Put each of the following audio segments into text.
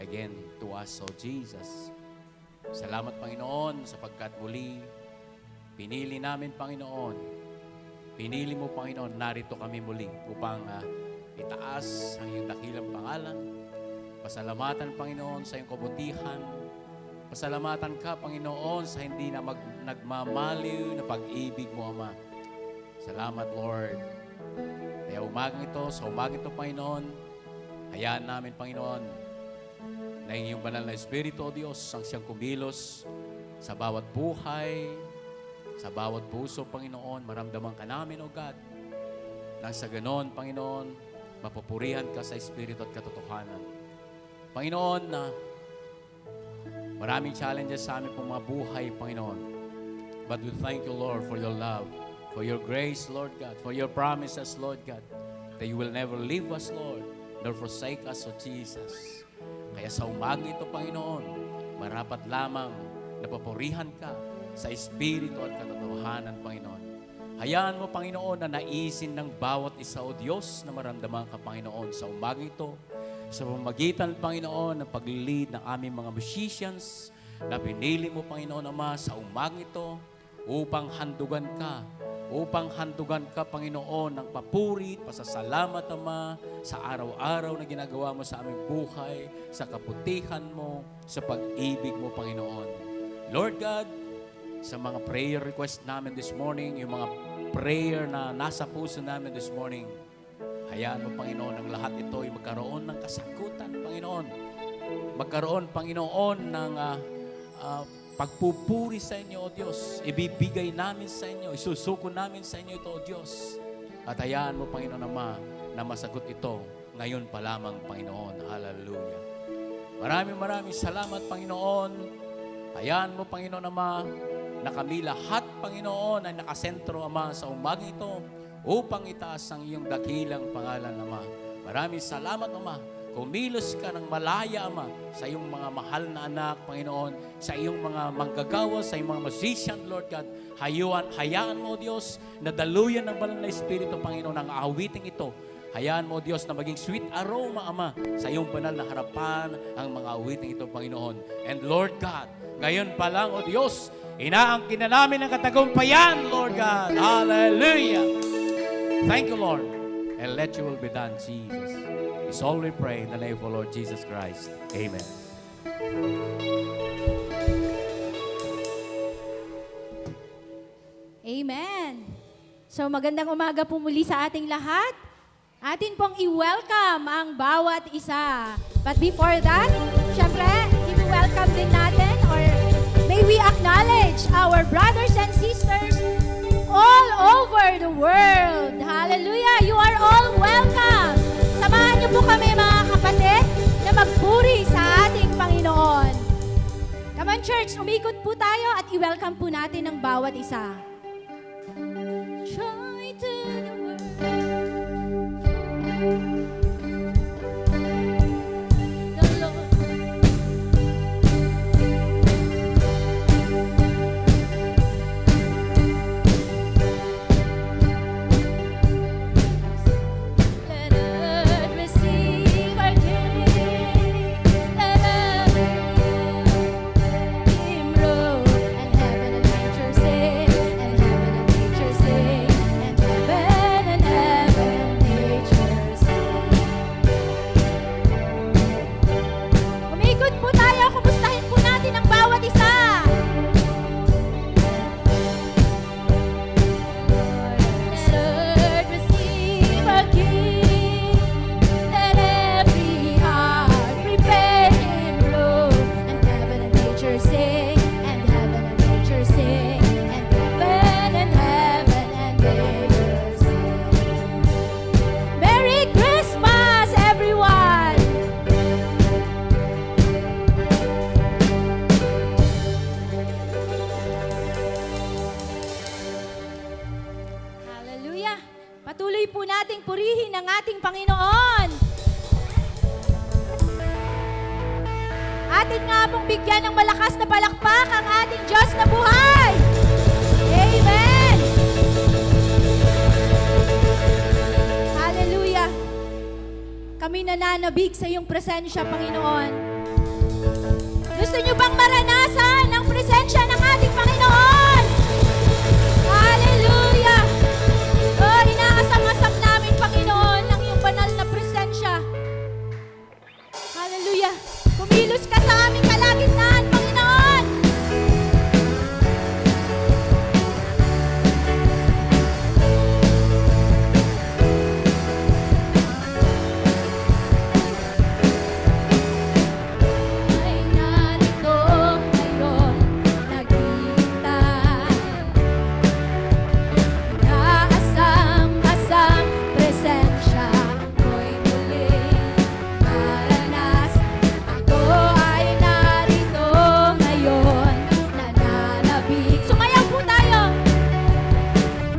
again to us, O Jesus. Salamat, Panginoon, sapagkat muli, pinili namin, Panginoon. Pinili mo, Panginoon, narito kami muli upang itaas ang iyong dakilang pangalan. Pasalamatan, Panginoon, sa iyong kabutihan. Pasalamatan ka, Panginoon, sa hindi na nagmamaliw na pag-ibig mo, Ama. Salamat, Lord. Kaya sa umagang ito, Panginoon, hayaan namin, Panginoon, na iyong banal na Espiritu, O Diyos, ang siyang kumilos sa bawat buhay, sa bawat puso, Panginoon. Maramdaman ka namin, O God. Nang sa ganon, Panginoon, mapupurihan ka sa Espiritu at katotohanan. Panginoon, na maraming challenges sa amin pong mga buhay, Panginoon. But we thank you, Lord, for your love, for your grace, Lord God, for your promises, Lord God, that you will never leave us, Lord, nor forsake us, O Jesus. Kaya sa umaga ito, Panginoon, marapat lamang napapurihan ka sa Espiritu at katotohanan, Panginoon. Hayaan mo, Panginoon, na naisin ng bawat isa, O Diyos, na maramdaman ka, Panginoon, sa umaga ito, sa pamamagitan, Panginoon, ng pag-lead ng aming mga musicians na pinili mo, Panginoon, Ama, sa umaga ito, upang handugan ka, Panginoon, ng papuri, pasasalamat, Ama, sa araw-araw na ginagawa mo sa aming buhay, sa kaputihan mo, sa pag-ibig mo, Panginoon. Lord God, sa mga prayer request namin this morning, yung mga prayer na nasa puso namin this morning, hayaan mo, Panginoon, ang lahat ito ay magkaroon ng kasagutan, Panginoon. Magkaroon, Panginoon, ng pagpupuri sa inyo, O Diyos. Ibibigay namin sa inyo, isusuko namin sa inyo ito, O Diyos. At hayaan mo, Panginoon, Ama, na masagot ito ngayon pa lamang, Panginoon. Hallelujah. Maraming salamat, Panginoon. Hayaan mo, Panginoon, Ama, na kami lahat, Panginoon, ay nakasentro, Ama, sa umaga ito upang itaas ang iyong dakilang pangalan, Ama. Maraming salamat, Ama. Kumilos ka ng malaya, Ama, sa iyong mga mahal na anak, Panginoon, sa iyong mga manggagawa, sa iyong mga musician, Lord God. Hayaan mo, Diyos, na daluyan ng banal na Espiritu, Panginoon, ang awiting ito. Hayaan mo, Diyos, na maging sweet aroma, Ama, sa iyong banal na harapan ang mga awiting ito, Panginoon. And Lord God, ngayon pa lang, O Diyos, inaangkin na namin ang katagumpayan, Lord God. Hallelujah. Thank you, Lord. And let your will be done, Jesus. It's all we pray in the name of our Lord Jesus Christ. Amen. Amen. So magandang umaga po muli sa ating lahat. Atin pong i-welcome ang bawat isa. But before that, syempre, i-welcome din natin or may we acknowledge our brothers and sisters all over the world. Hallelujah! You are all welcome. Samahan niyo po kami, mga kapatid, na magpuri sa ating Panginoon. Come on, church, umikot po tayo at i-welcome po natin ang bawat isa. Joy to the world. Patuloy po nating purihin ang ating Panginoon. Atin nga pong bigyan ng malakas na palakpak ang ating Diyos na buhay. Amen! Hallelujah! Kami nananabig sa iyong presensya, Panginoon. Gusto niyo bang maranasan ang presensya ng ating Panginoon? Hallelujah! Oh, inaasam-asam namin, Panginoon, ang iyong banal na presensya. Hallelujah! Kumilos ka sa aming kalagitnaan, Panginoon! Ay narito ngayon, naghihintay. Naasam-asam presensya ko'y muling maranasan. Ako ay narito ngayon, nananabik. Sumayaw po tayo!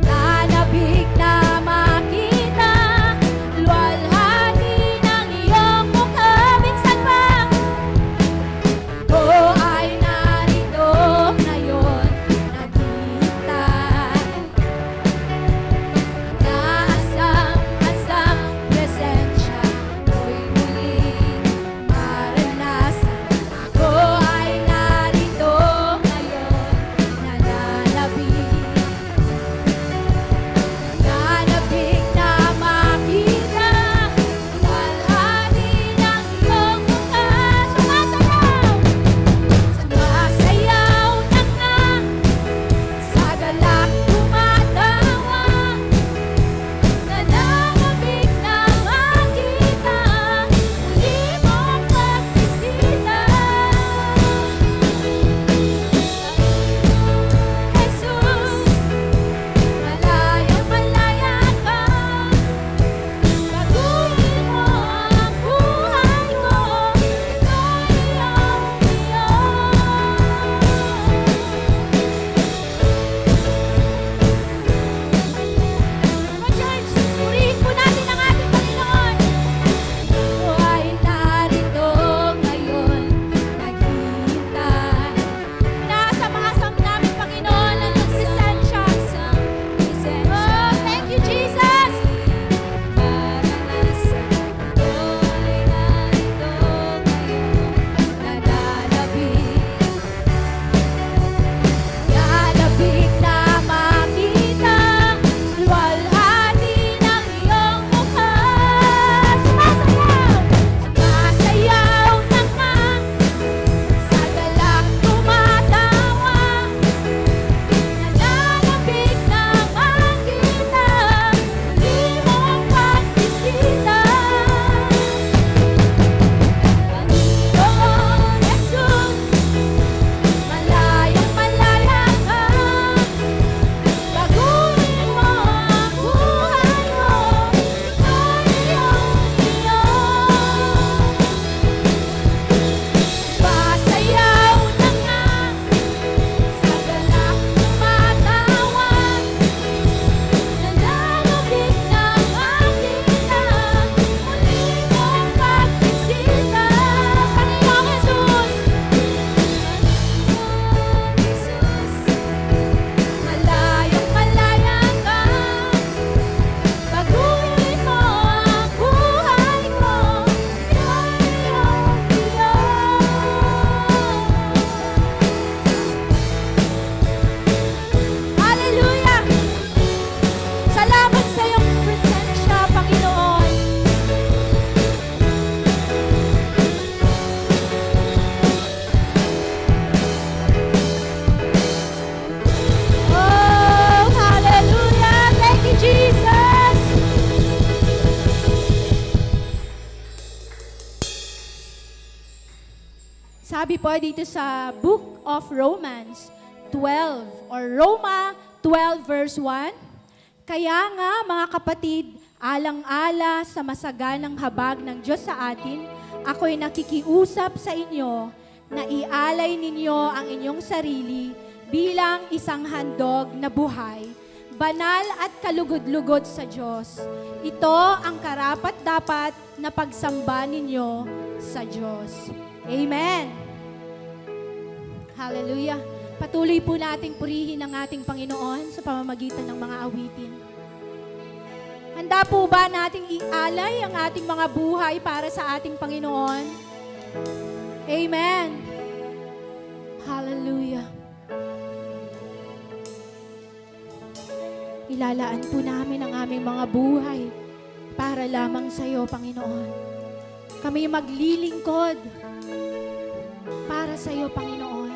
Nanabik na makita, luwalhati ng iyong mukha. Minsan pa, ako ay narito ngayon, naghihintay. Naasam-asam presensya ko'y muling maranasan. Ako ay narito ngayon, nananabik. Nanabik na makita, luwalhati ng iyong mukha. Sumasayaw! Sumasayaw na nga, sa galak tumatawa. Nananabik na makita, muli mong pagbisita. Jesus, malayang-malaya ka. Baguhin mo ang buhay ko, ito'y iyong Church, purihin po natin ang ating Panginoon. Ako ay narito ngayon, naghihintay. Inaasam-asam namin, Panginoon, ang iyong presensya. Oh, thank you, Jesus! Maranasan ko'y narito ngayon, nananabik. Nanabik na makita, luwalhati ng iyong mukha. Sumasayaw! Sumasayaw na nga, sa galak tumatawa. Nananabik na makita, muli mong pagbisita. Panginoon Jesus, malayang-malaya ka. Baguhin mo ang buhay ko, ito'y iyong. Pasayaw na nga, sa galak tumatawa. Nananabik na makita, muli mong pagbisita. Panginoong Jesus, malayang-malaya ka. Baguhin mo ang buhay ko, ito'y iyong. Hallelujah! Salamat sa iyong presensya, Panginoon. Oh, hallelujah! Thank you, Jesus! Sabi po dito sa Book of Romans 12 or Roma 12 verse 1, kaya nga mga kapatid, alang-ala sa masaganang habag ng Diyos sa atin, ako'y nakikiusap sa inyo na ialay ninyo ang inyong sarili bilang isang handog na buhay, banal at kalugod-lugod sa Diyos. Ito ang karapat-dapat na pagsamba ninyo sa Diyos. Amen. Hallelujah. Patuloy po nating purihin ang ating Panginoon sa pamamagitan ng mga awitin. Handa po ba nating ialay ang ating mga buhay para sa ating Panginoon? Amen. Hallelujah. Ilalaan po namin ang aming mga buhay para lamang sa iyo, Panginoon. Kami maglilingkod para sa iyo, Panginoon.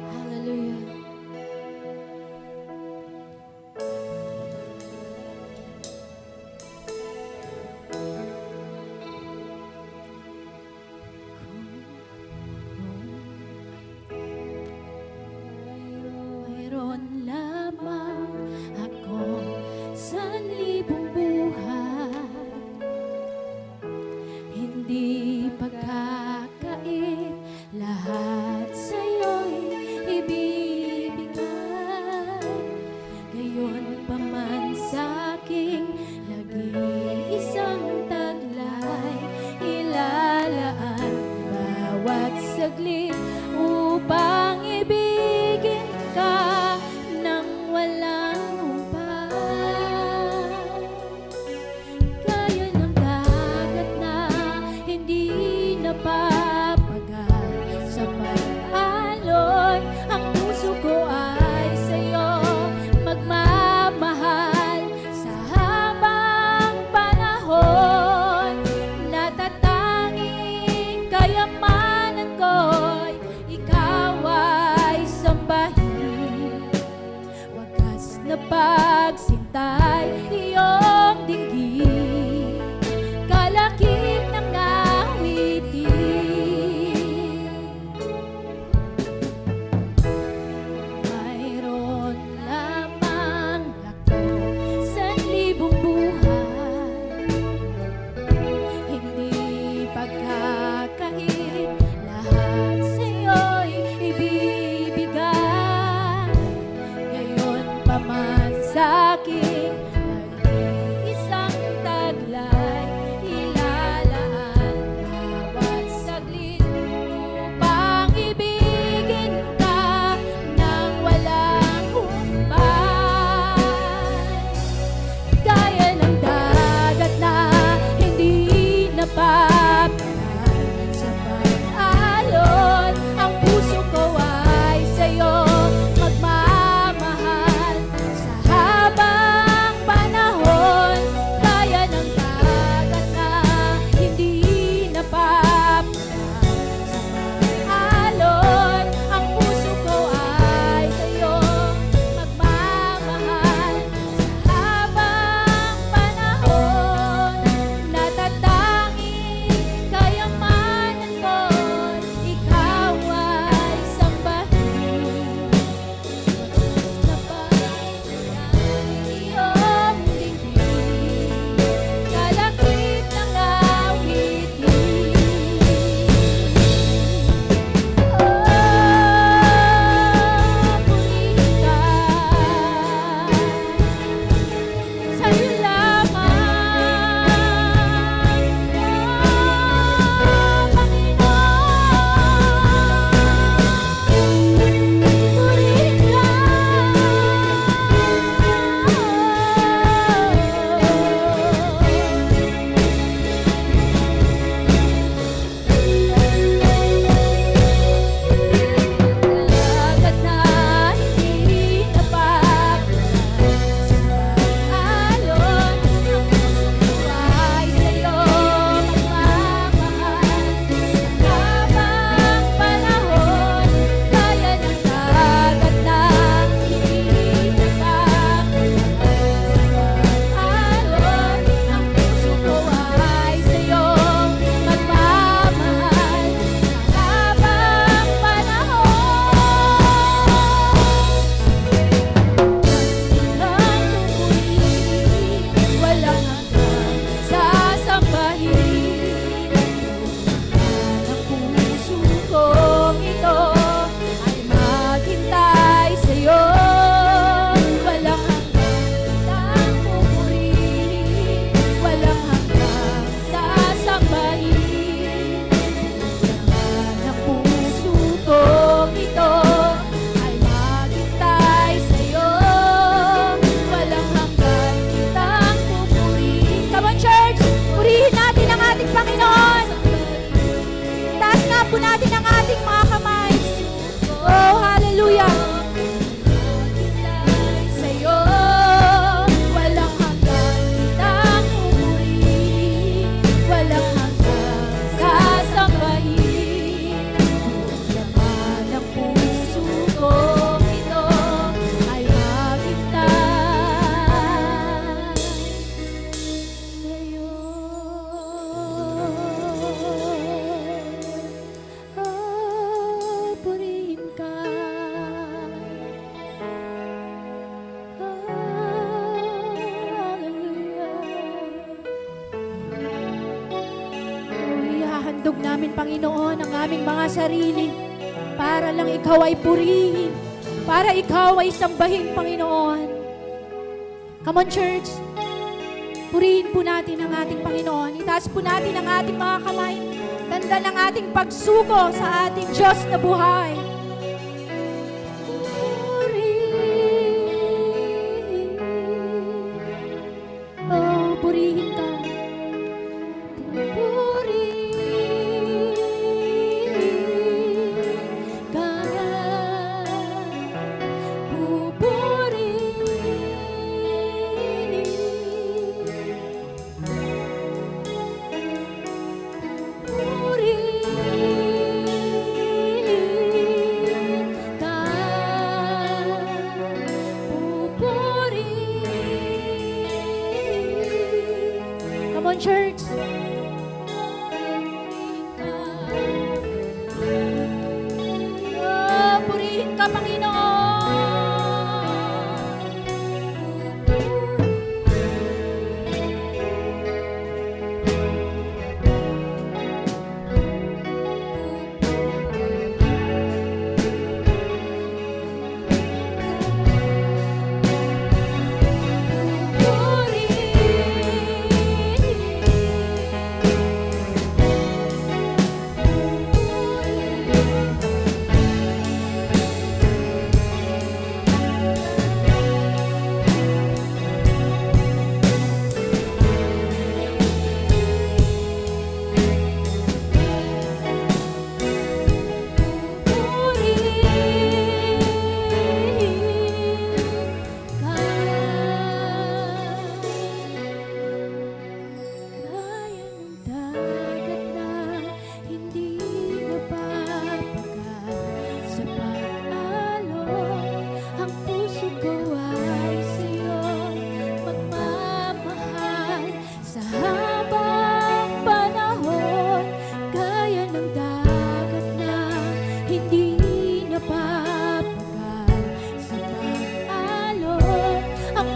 Hallelujah. Mayroon lamang ako sanlibong buhay, hindi pagkakait, lahat sa'yo'y ibibigay. Gayon pa man sa'king nag-iisang taglay, ilalaan bawat saglit upang ibigin ka nang walang humpay. Gaya ng dagat na hindi napapagal sa pag-alon, ang puso ko ay sa'yo magmamahal sa habang panahon. Natatanging kayamanan ko'y ikaw ay sambahin. Wagas na pagsintay iyong dinggin, kalakip ng awitin. Mayroon lamang ako sanlibong buhay, hindi pagkakait, lahat sa'yo'y ibibigay. Gayon pa man sa'king nag-iisang taglay, ilalaan bawat saglit upang ibigin ka nang walang humpay. Gaya ng dagat na hindi napapagal sa pag-alon, ang puso ko ay sa'yo magmamahal sa habang Inihandog namin, Panginoon, ang aming mga sarili para lang Ikaw ay purihin, para Ikaw ay sambahin, Panginoon. Come on, church. Purihin po natin ang ating Panginoon. Itaas po natin ang ating mga kamay. Tanda ng ating pagsuko sa ating Diyos na buhay. Oh, purihin ka. Purihin ka. Pupurihin ka. Pupurihin. Come on, church. Oh, purihin ka, Panginoon.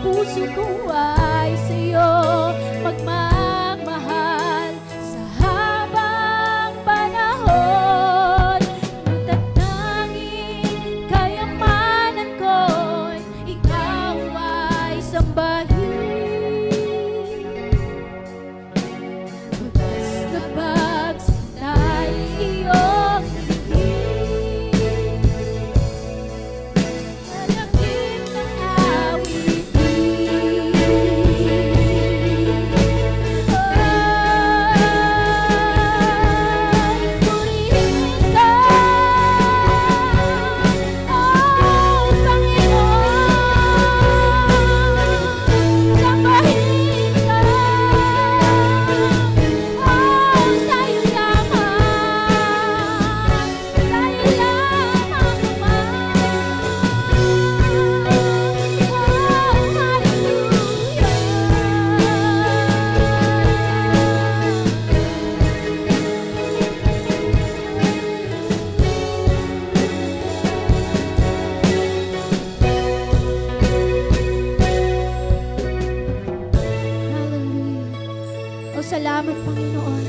Puso ko ay sa'yo magmamahal sa habang panahon. Matatanging kayamanan ko'y ikaw ay sambahin. Bagas na pagsitay iyong ibig. Malakit ng awitin. Purihin ka, oh Panginoon. Sambahin ka, oh sa'yo lamang. Sa'yo lamang naman. Hallelujah. O salamat, Panginoon.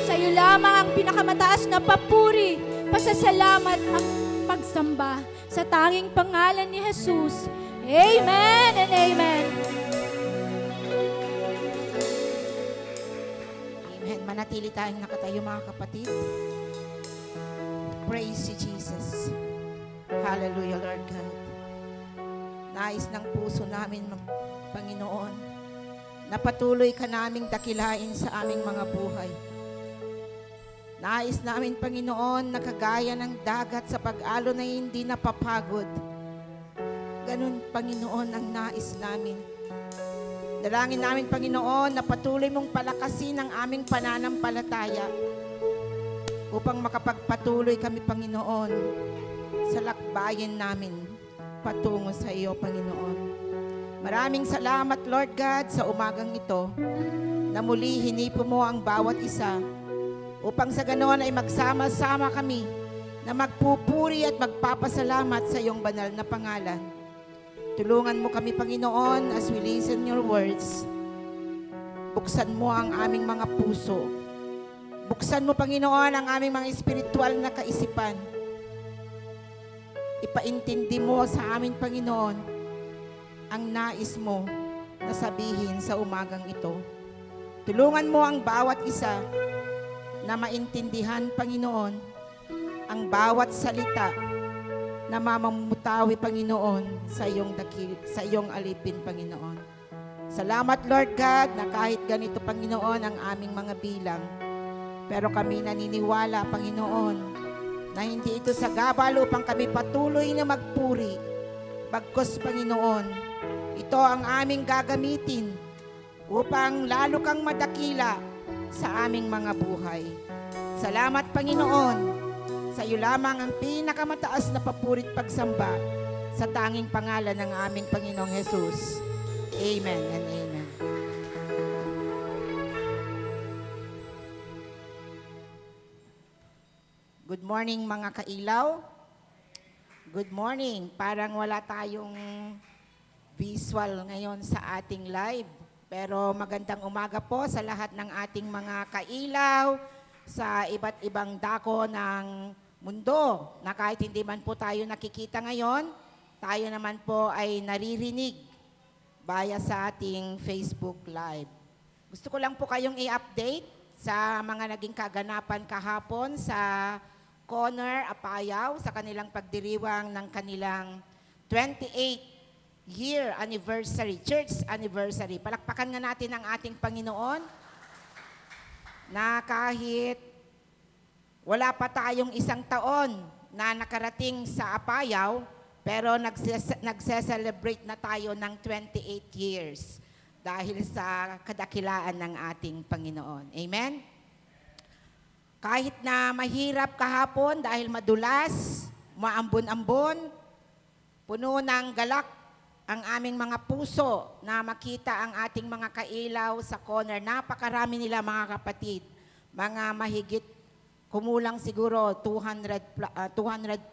Sa iyo lamang ang pinakamataas na papuri, pasasalamat ang pagsamba sa tanging pangalan ni Jesus. Amen and amen. Amen. Manatili tayong nakatayo mga kapatid. Praise si Jesus. Hallelujah, Lord God. Nais ng puso namin, Panginoon, na patuloy ka naming dakilain sa aming mga buhay. Nais namin, Panginoon, na kagaya ng dagat sa pag-alo na hindi napapagod. Ganun, Panginoon, ang nais namin. Dalangin namin, Panginoon, na patuloy mong palakasin ang aming pananampalataya upang makapagpatuloy kami, Panginoon, sa lakbayin namin patungo sa iyo, Panginoon. Maraming salamat, Lord God, sa umagang ito na muli hinipo mo ang bawat isa upang sa ganoon ay magsama-sama kami na magpupuri at magpapasalamat sa iyong banal na pangalan. Tulungan mo kami, Panginoon, as we listen your words. Buksan mo ang aming mga puso. Buksan mo, Panginoon, ang aming mga espiritual na kaisipan. Ipaintindi mo sa amin, Panginoon, ang nais mo na sabihin sa umagang ito. Tulungan mo ang bawat isa na maintindihan, Panginoon, ang bawat salita na mamamutawi, Panginoon, sa iyong alipin, Panginoon. Salamat, Lord God, na kahit ganito, Panginoon, ang aming mga bilang, pero kami naniniwala, Panginoon, na hindi ito sagabal upang kami patuloy na magpuri. Bagkus, Panginoon, ito ang aming gagamitin upang lalo kang madakila sa aming mga buhay. Salamat, Panginoon. Sa iyo lamang ang pinakamataas na papurit pagsamba sa tanging pangalan ng aming Panginoong Jesus. Amen and amen. Good morning, mga kailaw. Good morning. Parang wala tayong visual ngayon sa ating live. Pero magandang umaga po sa lahat ng ating mga kailaw sa iba't ibang dako ng mundo na kahit hindi man po tayo nakikita ngayon, tayo naman po ay naririnig via sa ating Facebook Live. Gusto ko lang po kayong i-update sa mga naging kaganapan kahapon sa Conner, Apayao, sa kanilang pagdiriwang ng kanilang 28-year anniversary, church anniversary. Palakpakan nga natin ang ating Panginoon na kahit wala pa tayong isang taon na nakarating sa Apayao, pero nagse-celebrate na tayo ng 28 years dahil sa kadakilaan ng ating Panginoon. Amen? Kahit na mahirap kahapon dahil madulas, maambon-ambon, puno ng galak ang aming mga puso na makita ang ating mga kailaw sa corner. Napakarami nila, mga kapatid, mga mahigit kumulang siguro 200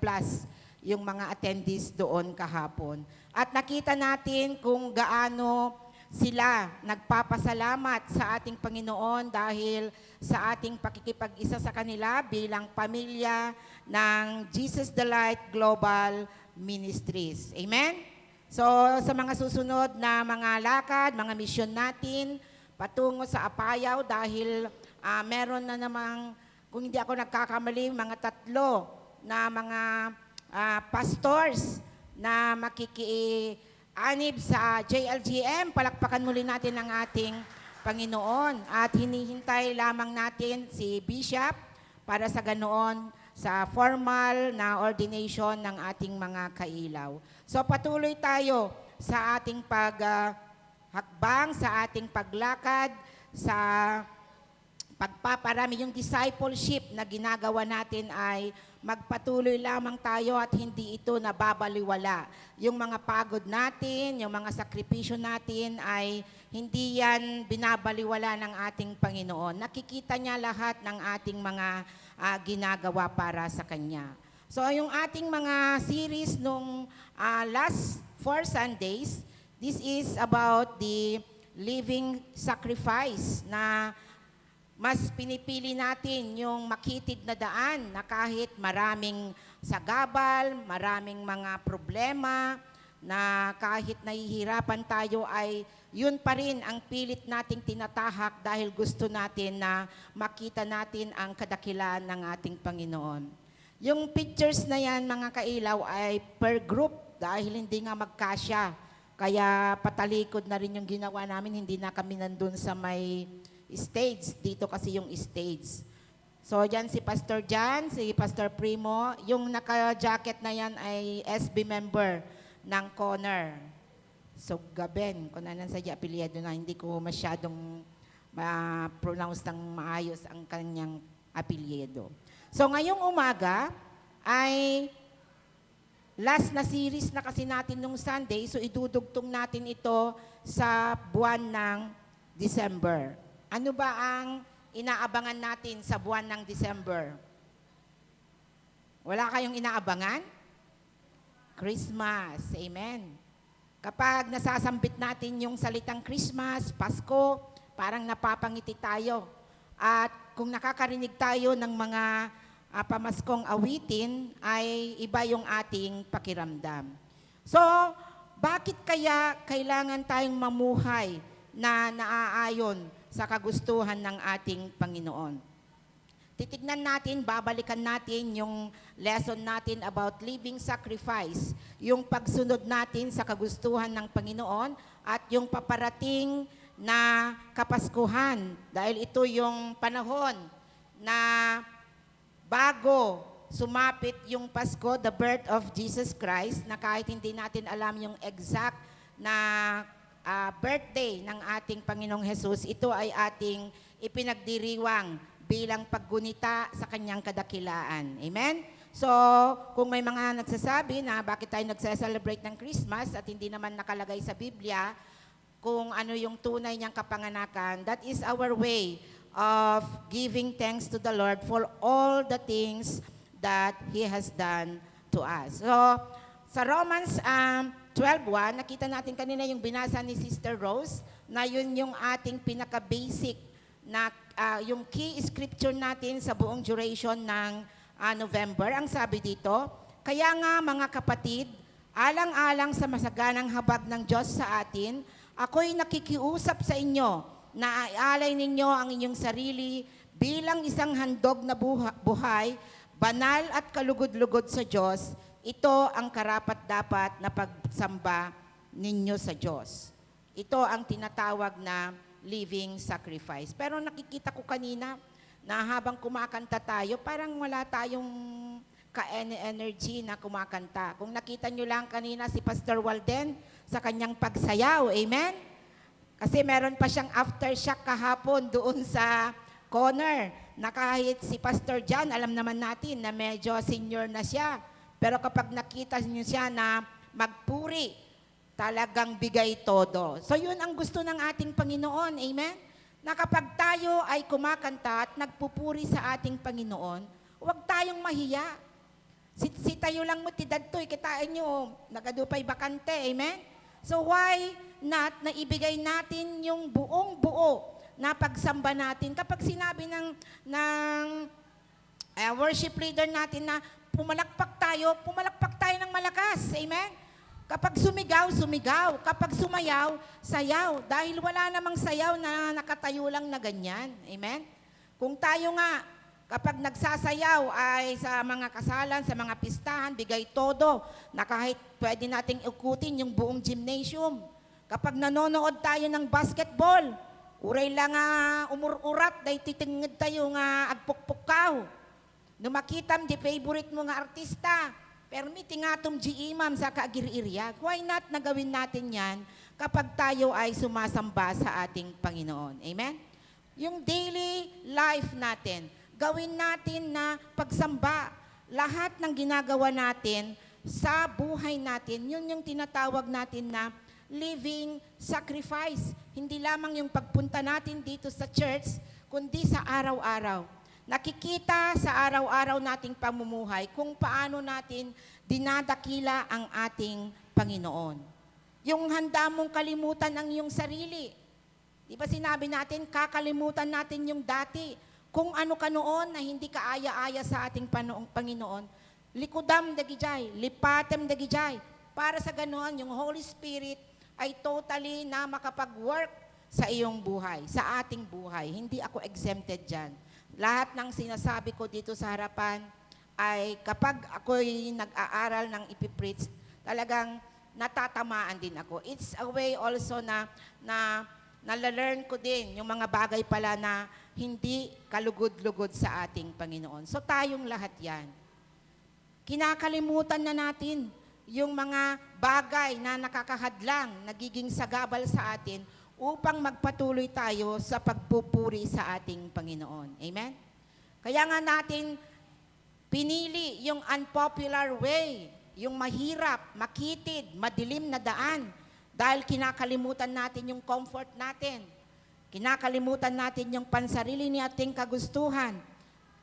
plus yung mga attendees doon kahapon. At nakita natin kung gaano sila nagpapasalamat sa ating Panginoon dahil sa ating pakikipag-isa sa kanila bilang pamilya ng Jesus the Light Global Ministries. Amen? So sa mga susunod na mga lakad, mga misyon natin, patungo sa Apayao dahil meron na namang, kung hindi ako nagkakamali, mga 3 na mga pastors na makikianib sa JLGM. Palakpakan muli natin ang ating Panginoon at hinihintay lamang natin si Bishop para sa ganoon sa formal na ordination ng ating mga kailaw. So patuloy tayo sa ating paghakbang, sa ating paglakad, sa pagpaparami. Yung discipleship na ginagawa natin ay magpatuloy lamang tayo at hindi ito nababaliwala. Yung mga pagod natin, yung mga sakripisyo natin ay hindi yan binabaliwala ng ating Panginoon. Nakikita niya lahat ng ating mga ginagawa para sa Kanya. So yung ating mga series nung last 4 Sundays, this is about the living sacrifice na mas pinipili natin yung makitid na daan na kahit maraming sagabal, maraming mga problema, na kahit nahihirapan tayo ay yun pa rin ang pilit nating tinatahak dahil gusto natin na makita natin ang kadakilaan ng ating Panginoon. Yung pictures na yan, mga kailaw, ay per group dahil hindi nga magkasya. Kaya patalikod na rin yung ginawa namin, hindi na kami nandun sa may stage, dito kasi yung stage. So, dyan si Pastor Jan, si Pastor Primo, yung naka-jacket na yan ay SB member ng Conner. So, Gaben, kung nanan sa apelyido na, hindi ko masyadong ma-pronounce ng maayos ang kanyang apelyido. So, ngayong umaga ay last na series na kasi natin nung Sunday, so idudugtong natin ito sa buwan ng December. Ano ba ang inaabangan natin sa buwan ng December? Wala kayong inaabangan? Christmas. Amen. Kapag nasasambit natin yung salitang Christmas, Pasko, parang napapangiti tayo. At kung nakakarinig tayo ng mga pamaskong awitin, ay iba yung ating pakiramdam. So, bakit kaya kailangan tayong mamuhay na naaayon sa kagustuhan ng ating Panginoon? Titignan natin, babalikan natin yung lesson natin about living sacrifice, yung pagsunod natin sa kagustuhan ng Panginoon at yung paparating na Kapaskuhan. Dahil ito yung panahon na bago sumapit yung Pasko, the birth of Jesus Christ, na kahit hindi natin alam yung exact na birthday ng ating Panginoong Jesus, ito ay ating ipinagdiriwang bilang paggunita sa kanyang kadakilaan. Amen? So, kung may mga nagsasabi na bakit tayo nagse-celebrate ng Christmas at hindi naman nakalagay sa Biblia kung ano yung tunay niyang kapanganakan, that is our way of giving thanks to the Lord for all the things that He has done to us. So, sa Romans 12:1, nakita natin kanina yung binasa ni Sister Rose, na yun yung ating pinaka-basic na yung key scripture natin sa buong duration ng November. Ang sabi dito, kaya nga mga kapatid, alang-alang sa masaganang habag ng Diyos sa atin, ako'y nakikiusap sa inyo na ialay ninyo ang inyong sarili bilang isang handog na buhay, banal at kalugod-lugod sa Diyos. Ito ang karapat-dapat na pagsamba ninyo sa Diyos. Ito ang tinatawag na living sacrifice. Pero nakikita ko kanina na habang kumakanta tayo, parang wala tayong ka-energy na kumakanta. Kung nakita nyo lang kanina si Pastor Walden sa kanyang pagsayaw, amen? Kasi meron pa siyang aftershock kahapon doon sa corner, na kahit si Pastor John, alam naman natin na medyo senior na siya. Pero kapag nakita niyo siya na magpuri, talagang bigay todo. So yun ang gusto ng ating Panginoon, amen? Na kapag tayo ay kumakanta at nagpupuri sa ating Panginoon, huwag tayong mahiya. Si tayo lang mo tidadtoy, kitain nyo, nagadupay bakante, amen? So why not na ibigay natin yung buong buo na pagsamba natin? Kapag sinabi ng worship leader natin na pumalakpak tayo ng malakas, amen? Kapag sumigaw, sumigaw. Kapag sumayaw, sayaw. Dahil wala namang sayaw na nakatayo lang na ganyan. Amen? Kung tayo nga, kapag nagsasayaw ay sa mga kasalan, sa mga pistahan, bigay todo, na kahit pwede nating ikutin yung buong gymnasium. Kapag nanonood tayo ng basketball, uray lang umururat, dahil titingid tayo nga agpukpukaw. Numakitam di favorite mo nga artista, permiti nga itong imam sa kaagir-iryag. Why not na gawin natin yan kapag tayo ay sumasamba sa ating Panginoon? Amen? Yung daily life natin, gawin natin na pagsamba. Lahat ng ginagawa natin sa buhay natin, yun yung tinatawag natin na living sacrifice. Hindi lamang yung pagpunta natin dito sa church, kundi sa araw-araw. Nakikita sa araw-araw nating pamumuhay kung paano natin dinadakila ang ating Panginoon. Yung handa mong kalimutan ang iyong sarili. Di ba sinabi natin, kakalimutan natin yung dati. Kung ano ka noon na hindi ka aya-aya sa ating Panginoon, likudam dagijay, lipatem dagijay. Para sa ganoon, yung Holy Spirit ay totally na makapag-work sa iyong buhay, sa ating buhay. Hindi ako exempted dyan. Lahat ng sinasabi ko dito sa harapan ay kapag ako'y nag-aaral ng ipipreach, talagang natatamaan din ako. It's a way also na nalalearn ko din yung mga bagay pala na hindi kalugod-lugod sa ating Panginoon. So tayong lahat yan. Kinakalimutan na natin yung mga bagay na nakakahadlang, nagiging sagabal sa atin upang magpatuloy tayo sa pagpupuri sa ating Panginoon. Amen? Kaya nga natin pinili yung unpopular way, yung mahirap, makitid, madilim na daan dahil kinakalimutan natin yung comfort natin. Kinakalimutan natin yung pansarili ni ating kagustuhan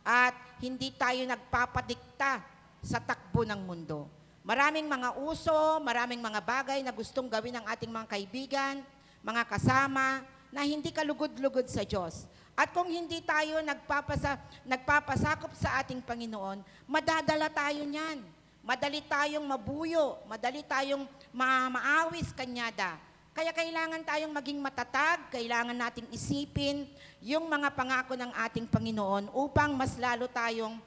at hindi tayo nagpapadikta sa takbo ng mundo. Maraming mga uso, maraming mga bagay na gustong gawin ng ating mga kaibigan, mga kasama, na hindi kalugod-lugod sa Diyos. At kung hindi tayo nagpapasakop sa ating Panginoon, madadala tayo niyan. Madali tayong mabuyo, madali tayong maawis kanyada. Kaya kailangan tayong maging matatag, kailangan nating isipin yung mga pangako ng ating Panginoon upang mas lalo tayong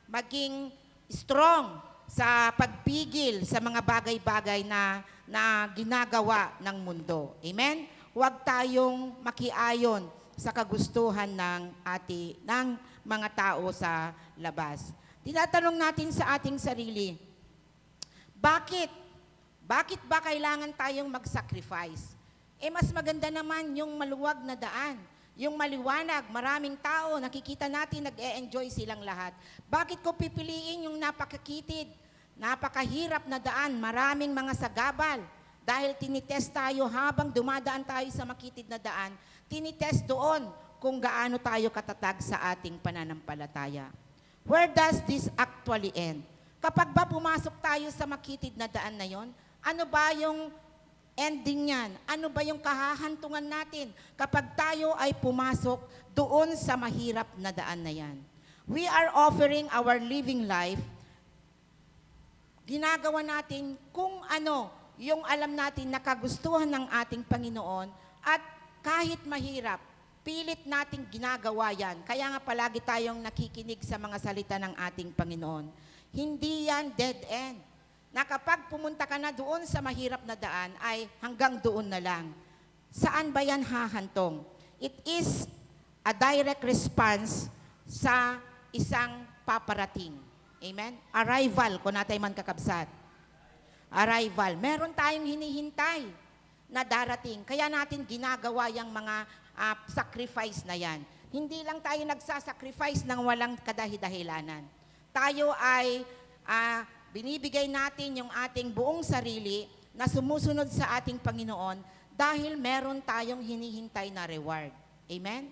maging strong sa pagpigil sa mga bagay-bagay na ginagawa ng mundo. Amen? Huwag tayong makiayon sa kagustuhan ng mga tao sa labas. Tinatanong natin sa ating sarili, bakit? Bakit ba kailangan tayong mag-sacrifice? Mas maganda naman yung maluwag na daan. Yung maliwanag, maraming tao, nakikita natin, nag-e-enjoy silang lahat. Bakit ko pipiliin yung napakakitid, napakahirap na daan, maraming mga sagabal? Dahil tinitest tayo habang dumadaan tayo sa makitid na daan, tinitest doon kung gaano tayo katatag sa ating pananampalataya. Where does this actually end? Kapag ba pumasok tayo sa makitid na daan na yon, ano ba yung ending niyan? Ano ba yung kahahantungan natin kapag tayo ay pumasok doon sa mahirap na daan na yan? We are offering our living life. Ginagawa natin kung ano yung alam natin na kagustuhan ng ating Panginoon at kahit mahirap, pilit nating ginagawa yan. Kaya nga palagi tayong nakikinig sa mga salita ng ating Panginoon. Hindi yan dead end. Na kapag pumunta ka na doon sa mahirap na daan, ay hanggang doon na lang. Saan ba yan hahantong? It is a direct response sa isang paparating. Amen? Arrival, kung natay man kakabsat. Arrival. Meron tayong hinihintay na darating. Kaya natin ginagawa yung mga sacrifice na yan. Hindi lang tayo nagsasacrifice ng walang kadahi-dahilanan. Tayo ay binibigay natin yung ating buong sarili na sumusunod sa ating Panginoon dahil meron tayong hinihintay na reward. Amen?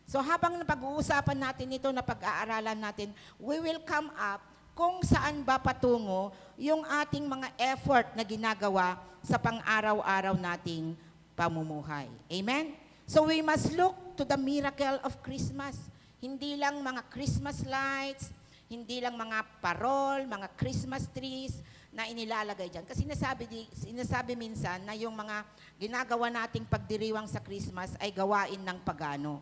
So habang napag-uusapan natin ito, na pag-aaralan natin, we will come up kung saan ba patungo yung ating mga effort na ginagawa sa pang-araw-araw nating pamumuhay. Amen? So we must look to the miracle of Christmas. Hindi lang mga Christmas lights, hindi lang mga parol, mga Christmas trees na inilalagay dyan. Kasi sinasabi minsan na yung mga ginagawa nating pagdiriwang sa Christmas ay gawain ng pagano.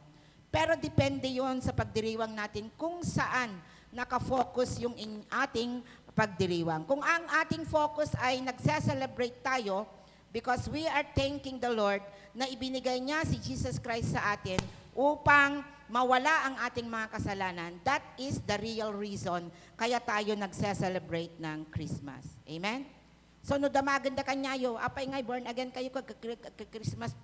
Pero depende yon sa pagdiriwang natin kung saan nakafocus yung ating pagdiriwang. Kung ang ating focus ay nagsa-celebrate tayo because we are thanking the Lord na ibinigay niya si Jesus Christ sa atin upang mawala ang ating mga kasalanan, that is the real reason kaya tayo nagse-celebrate ng Christmas. Amen? So, no damagan da kanyayo, apay ngay born again kayo Christmas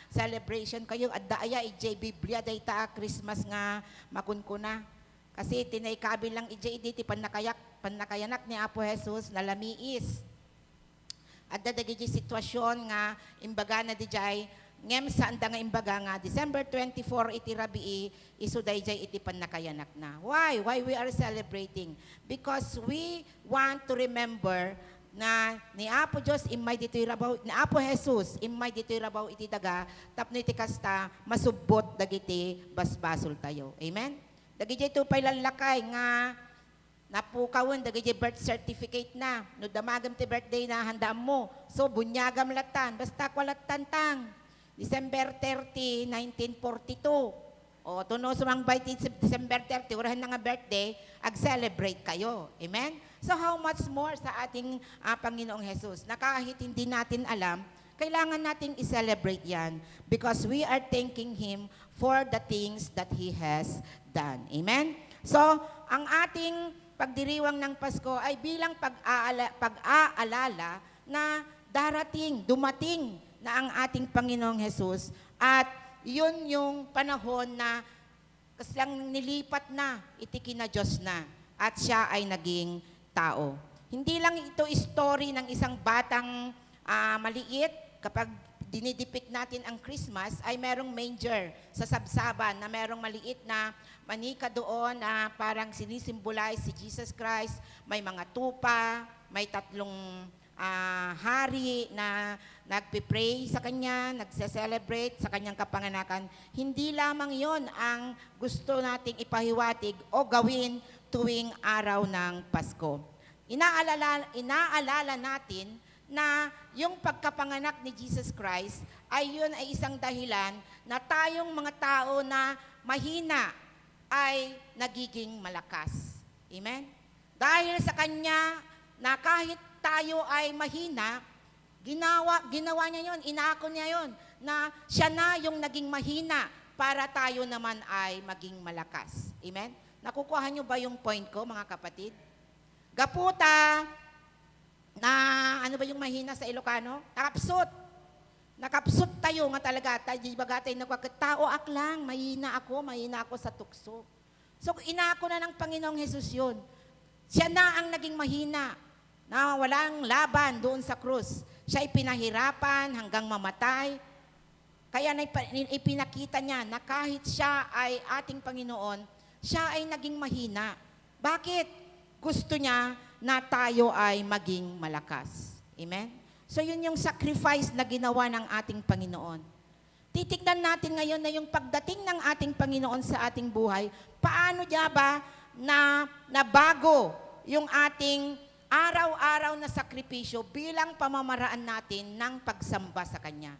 celebration kayo, at daaya ijay Biblia, day ta Christmas nga makunkuna. Kasi tinay kabil lang ijay iti panakayanak ni Apo Jesus na lamiis. At dadagi sitwasyon nga, imbaga na dijay, ngem saan da nga imbaga nga, December 24 iti rabii, iso dayjay iti panakayanak na. Why? Why we are celebrating? Because we want to remember na ni Apo Diyos imay dito'y rabaw, ni Apo Jesus imay dito'y rabaw iti daga, tapno iti kasta, masubot dagiti basbasol tayo. Amen? Dagiti ito pa'y lalakay nga, napukawin, dagiti birth certificate na, no damagam ti birthday na handaan mo, so bunyagam latan, basta kwalat tantang. December 30, 1942. O, tuno sumang by December 30, orahan na nga birthday, ag-celebrate kayo. Amen? So, how much more sa ating Panginoong Jesus, na kahit hindi natin alam, kailangan nating i-celebrate yan because we are thanking Him for the things that He has done. Amen? So, ang ating pagdiriwang ng Pasko ay bilang pag-aalala na dumating na ang ating Panginoong Jesus at yun yung panahon na kaslang nilipat na, itiki na Diyos na at siya ay naging tao. Hindi lang ito story ng isang batang maliit. Kapag dinidepict natin ang Christmas, ay merong manger sa sabsaban na merong maliit na manika doon na parang sinisimbolize si Jesus Christ. May mga tupa, may tatlong hari na nagpipray sa kanya, nagse-celebrate sa kanyang kapanganakan. Hindi lamang yon ang gusto nating ipahiwatig o gawin tuwing araw ng Pasko. Inaalala natin na yung pagkapanganak ni Jesus Christ ay isang dahilan na tayong mga tao na mahina ay nagiging malakas. Amen? Dahil sa Kanya na kahit tayo ay mahina, ginawa niya yon, inako niya yon, na siya na yung naging mahina para tayo naman ay maging malakas. Amen? Nakukuha niyo ba yung point ko, mga kapatid? Gaputa, na ano ba yung mahina sa Ilocano? Nakapsot. Nakapsot tayo nga talaga. Di ba gatay tao aklang, mahina ako sa tukso. So inako na ng Panginoong Jesus yun. Siya na ang naging mahina, na walang laban doon sa krus. Siya ay pinahirapan hanggang mamatay. Kaya ipinakita niya na kahit siya ay ating Panginoon, siya ay naging mahina. Bakit? Gusto niya na tayo ay maging malakas. Amen? So yun yung sacrifice na ginawa ng ating Panginoon. Titignan natin ngayon na yung pagdating ng ating Panginoon sa ating buhay, paano niya ba na nabago yung ating araw-araw na sakripisyo bilang pamamaraan natin ng pagsamba sa Kanya.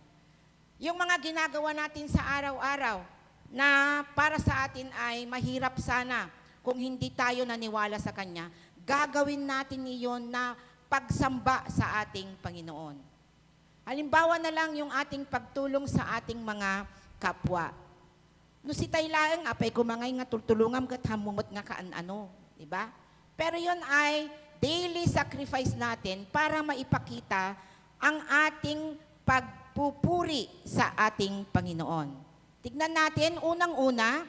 Yung mga ginagawa natin sa araw-araw na para sa atin ay mahirap sana kung hindi tayo naniwala sa Kanya, gagawin natin iyon na pagsamba sa ating Panginoon. Halimbawa na lang yung ating pagtulong sa ating mga kapwa. No si taylaeng apay kumangay nga tultulungam kat hamumot nga kaanano, di ba? Pero yun ay daily sacrifice natin para maipakita ang ating pagpupuri sa ating Panginoon. Tignan natin, unang-una,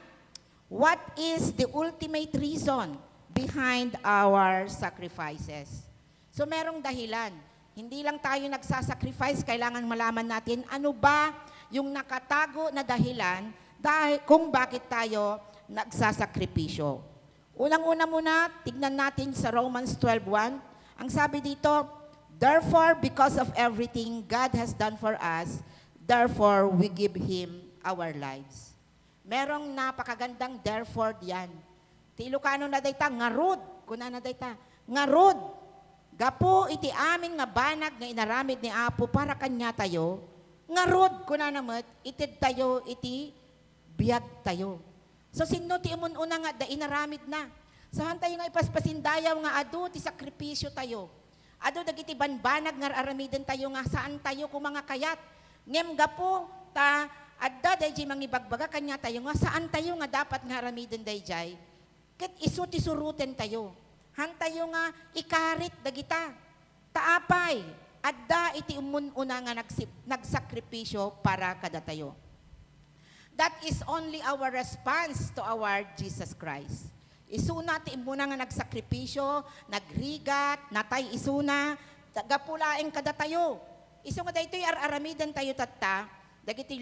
what is the ultimate reason behind our sacrifices? So merong dahilan. Hindi lang tayo nagsasacrifice, kailangan malaman natin ano ba yung nakatago na dahilan dahil kung bakit tayo nagsasakripisyo. Unang-una muna, tignan natin sa Romans 12:1. Ang sabi dito, therefore, because of everything God has done for us, therefore we give Him our lives. Merong napakagandang therefore diyan. Ti Ilocano na dayta, ngarud. Kuna na dayta, ngarud. Gapo iti amin nga banag nga inaramid ni Apo para kanya tayo, ngarud kuna namet, itid tayo iti biyag tayo. So sino ti umun-una nga da inaramid na. Sahan tayo nga ipaspasindayaw nga adu ti sakripisyo tayo. Adu dagiti banbanag nga aramiden tayo nga saan tayo kung mga kayat. Ngem gapo ta adda dayjay mangibagbaga kanya tayo nga saan tayo nga dapat nga aramiden dayjay. Ket isu ti suruten tayo. Han tayo nga ikarit dagita. Taapay adda iti umun-una nga nagsakripisyo para kada tayo. That is only our response to our Jesus Christ. Isuna ti imuna nga nagsakripisyo, nagrigat, natay isuna, gapulaeng kada tayo. Isu nga daytoy aramidan tayo tatta, dagiti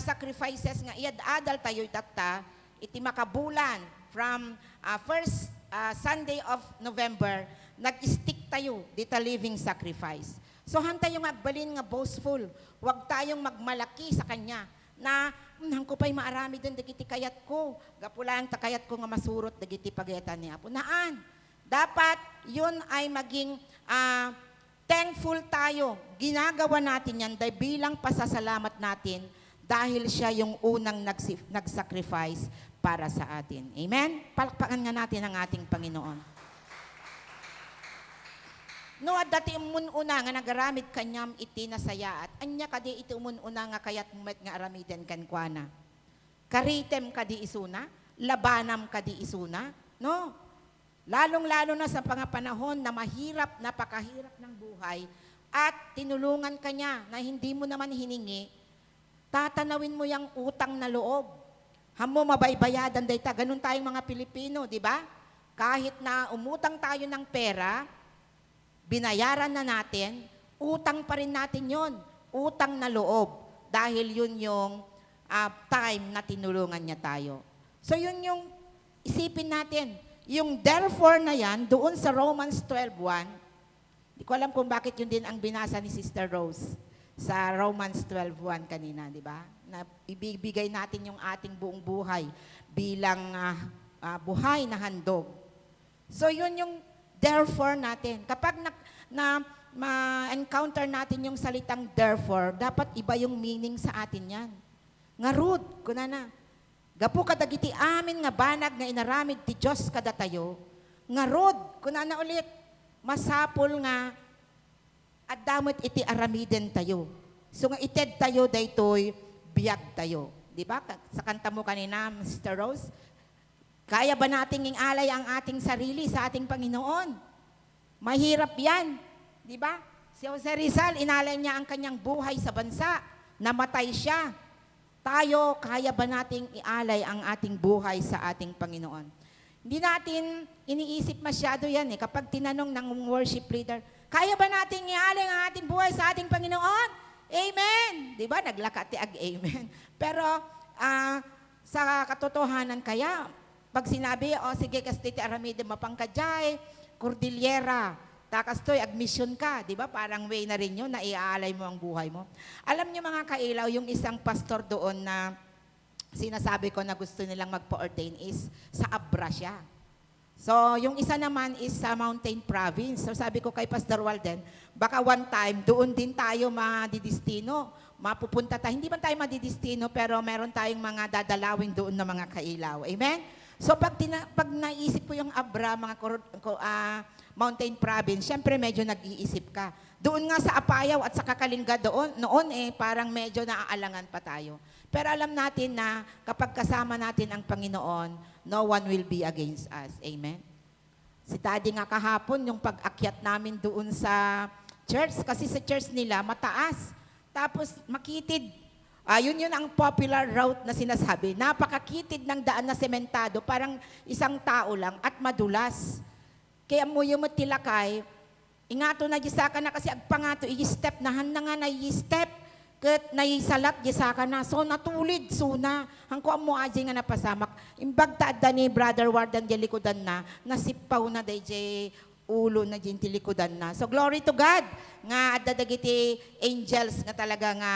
sacrifices nga iad-adal tayo tatta, iti makabulan from first Sunday of November, nag-stick tayo dita living sacrifice. So han tayo nga agbalin nga boastful, wag tayong magmalaki sa Kanya, na hangko pa'y maarami din dagiti kayat ko. Gapulang takayat ko nga masurot dagiti pagayatan ni Apo. Naan? Dapat yun ay maging thankful tayo. Ginagawa natin yan dahil bilang pasasalamat natin dahil siya yung unang nag-sacrifice para sa atin. Amen? Palakpakan nga natin ang ating Panginoon. No, at dati umun-una nga nagaramid kanyam iti nasaya at anya kadi iti umun-una nga kayat met nga aramiden kankwana. Karitem kadi isuna, labanam kadi isuna, no? Lalong-lalo na sa pangapanahon na mahirap, napakahirap ng buhay at tinulungan kanya na hindi mo naman hiningi, tatanawin mo yung utang na loob. Hamo mabaybayadan dayta, ganun tayong mga Pilipino, di ba? Kahit na umutang tayo ng pera, binayaran na natin, utang pa rin natin yon, utang na loob, dahil yun yung time na tinulungan niya tayo. So yun yung isipin natin, yung therefore na yan, doon sa Romans 12:1, Di ko alam kung bakit yun din ang binasa ni Sister Rose sa Romans 12:1 kanina, di ba? Na ibibigay natin yung ating buong buhay bilang buhay na handog. So yun yung therefore natin. Kapag ma-encounter natin yung salitang therefore, dapat iba yung meaning sa atin yan. Ngarud, kunana. Gapu kadagiti amin nga banag nga inaramid ti Diyos kada tayo. Ngarud, kunana ulit, masapol nga at damot iti aramiden tayo. So nga ited tayo daytoy biyag tayo. Di ba? Sa kanta mo kanina, Mr. Rose, kaya ba nating ingalay ang ating sarili sa ating Panginoon? Mahirap yan. Di ba? Si Jose Rizal, inalay niya ang kanyang buhay sa bansa. Namatay siya. Tayo, kaya ba nating ialay ang ating buhay sa ating Panginoon? Hindi natin iniisip masyado yan eh. Kapag tinanong ng worship leader, kaya ba nating ialay ang ating buhay sa ating Panginoon? Amen! Di ba? Naglakati ag amen. Pero sa katotohanan kaya, pag sinabi, sige, kastiti aramide mapangkajay, Cordillera, takas to'y admission ka, di ba? Parang way na rin yun, na iaalay mo ang buhay mo. Alam niyo mga kailaw, yung isang pastor doon na sinasabi ko na gusto nilang magpa-ordain is sa Abra siya. So, yung isa naman is sa Mountain Province. So, sabi ko kay Pastor Walden, baka one time, doon din tayo madidistino, mapupunta tayo. Hindi man tayo madidistino, pero meron tayong mga dadalawin doon na mga kailaw. Amen? So, pag naisip ko yung Abra, mga Mountain Province, syempre medyo nag-iisip ka. Doon nga sa Apayaw at sa Kakalingga noon parang medyo naaalangan pa tayo. Pero alam natin na kapag kasama natin ang Panginoon, no one will be against us. Amen? Si Daddy nga kahapon, yung pag-akyat namin doon sa church, kasi sa church nila, mataas. Tapos makitid. Yun ang popular route na sinasabi. Napakakitid ng daan na sementado, parang isang tao lang at madulas. Kaya mo yung matilakay, ingato na gisaka na kasi agpangato, i-step na nga na i-step, kat naisalat gisaka na, so natulid, so na, hangko mo aji nga napasamak. Imbag taadda ni Brother Warden dilikodan na, nasipaw na DJ ulo na din tilikodan na. So glory to God, nga adda dagiti angels nga talaga nga,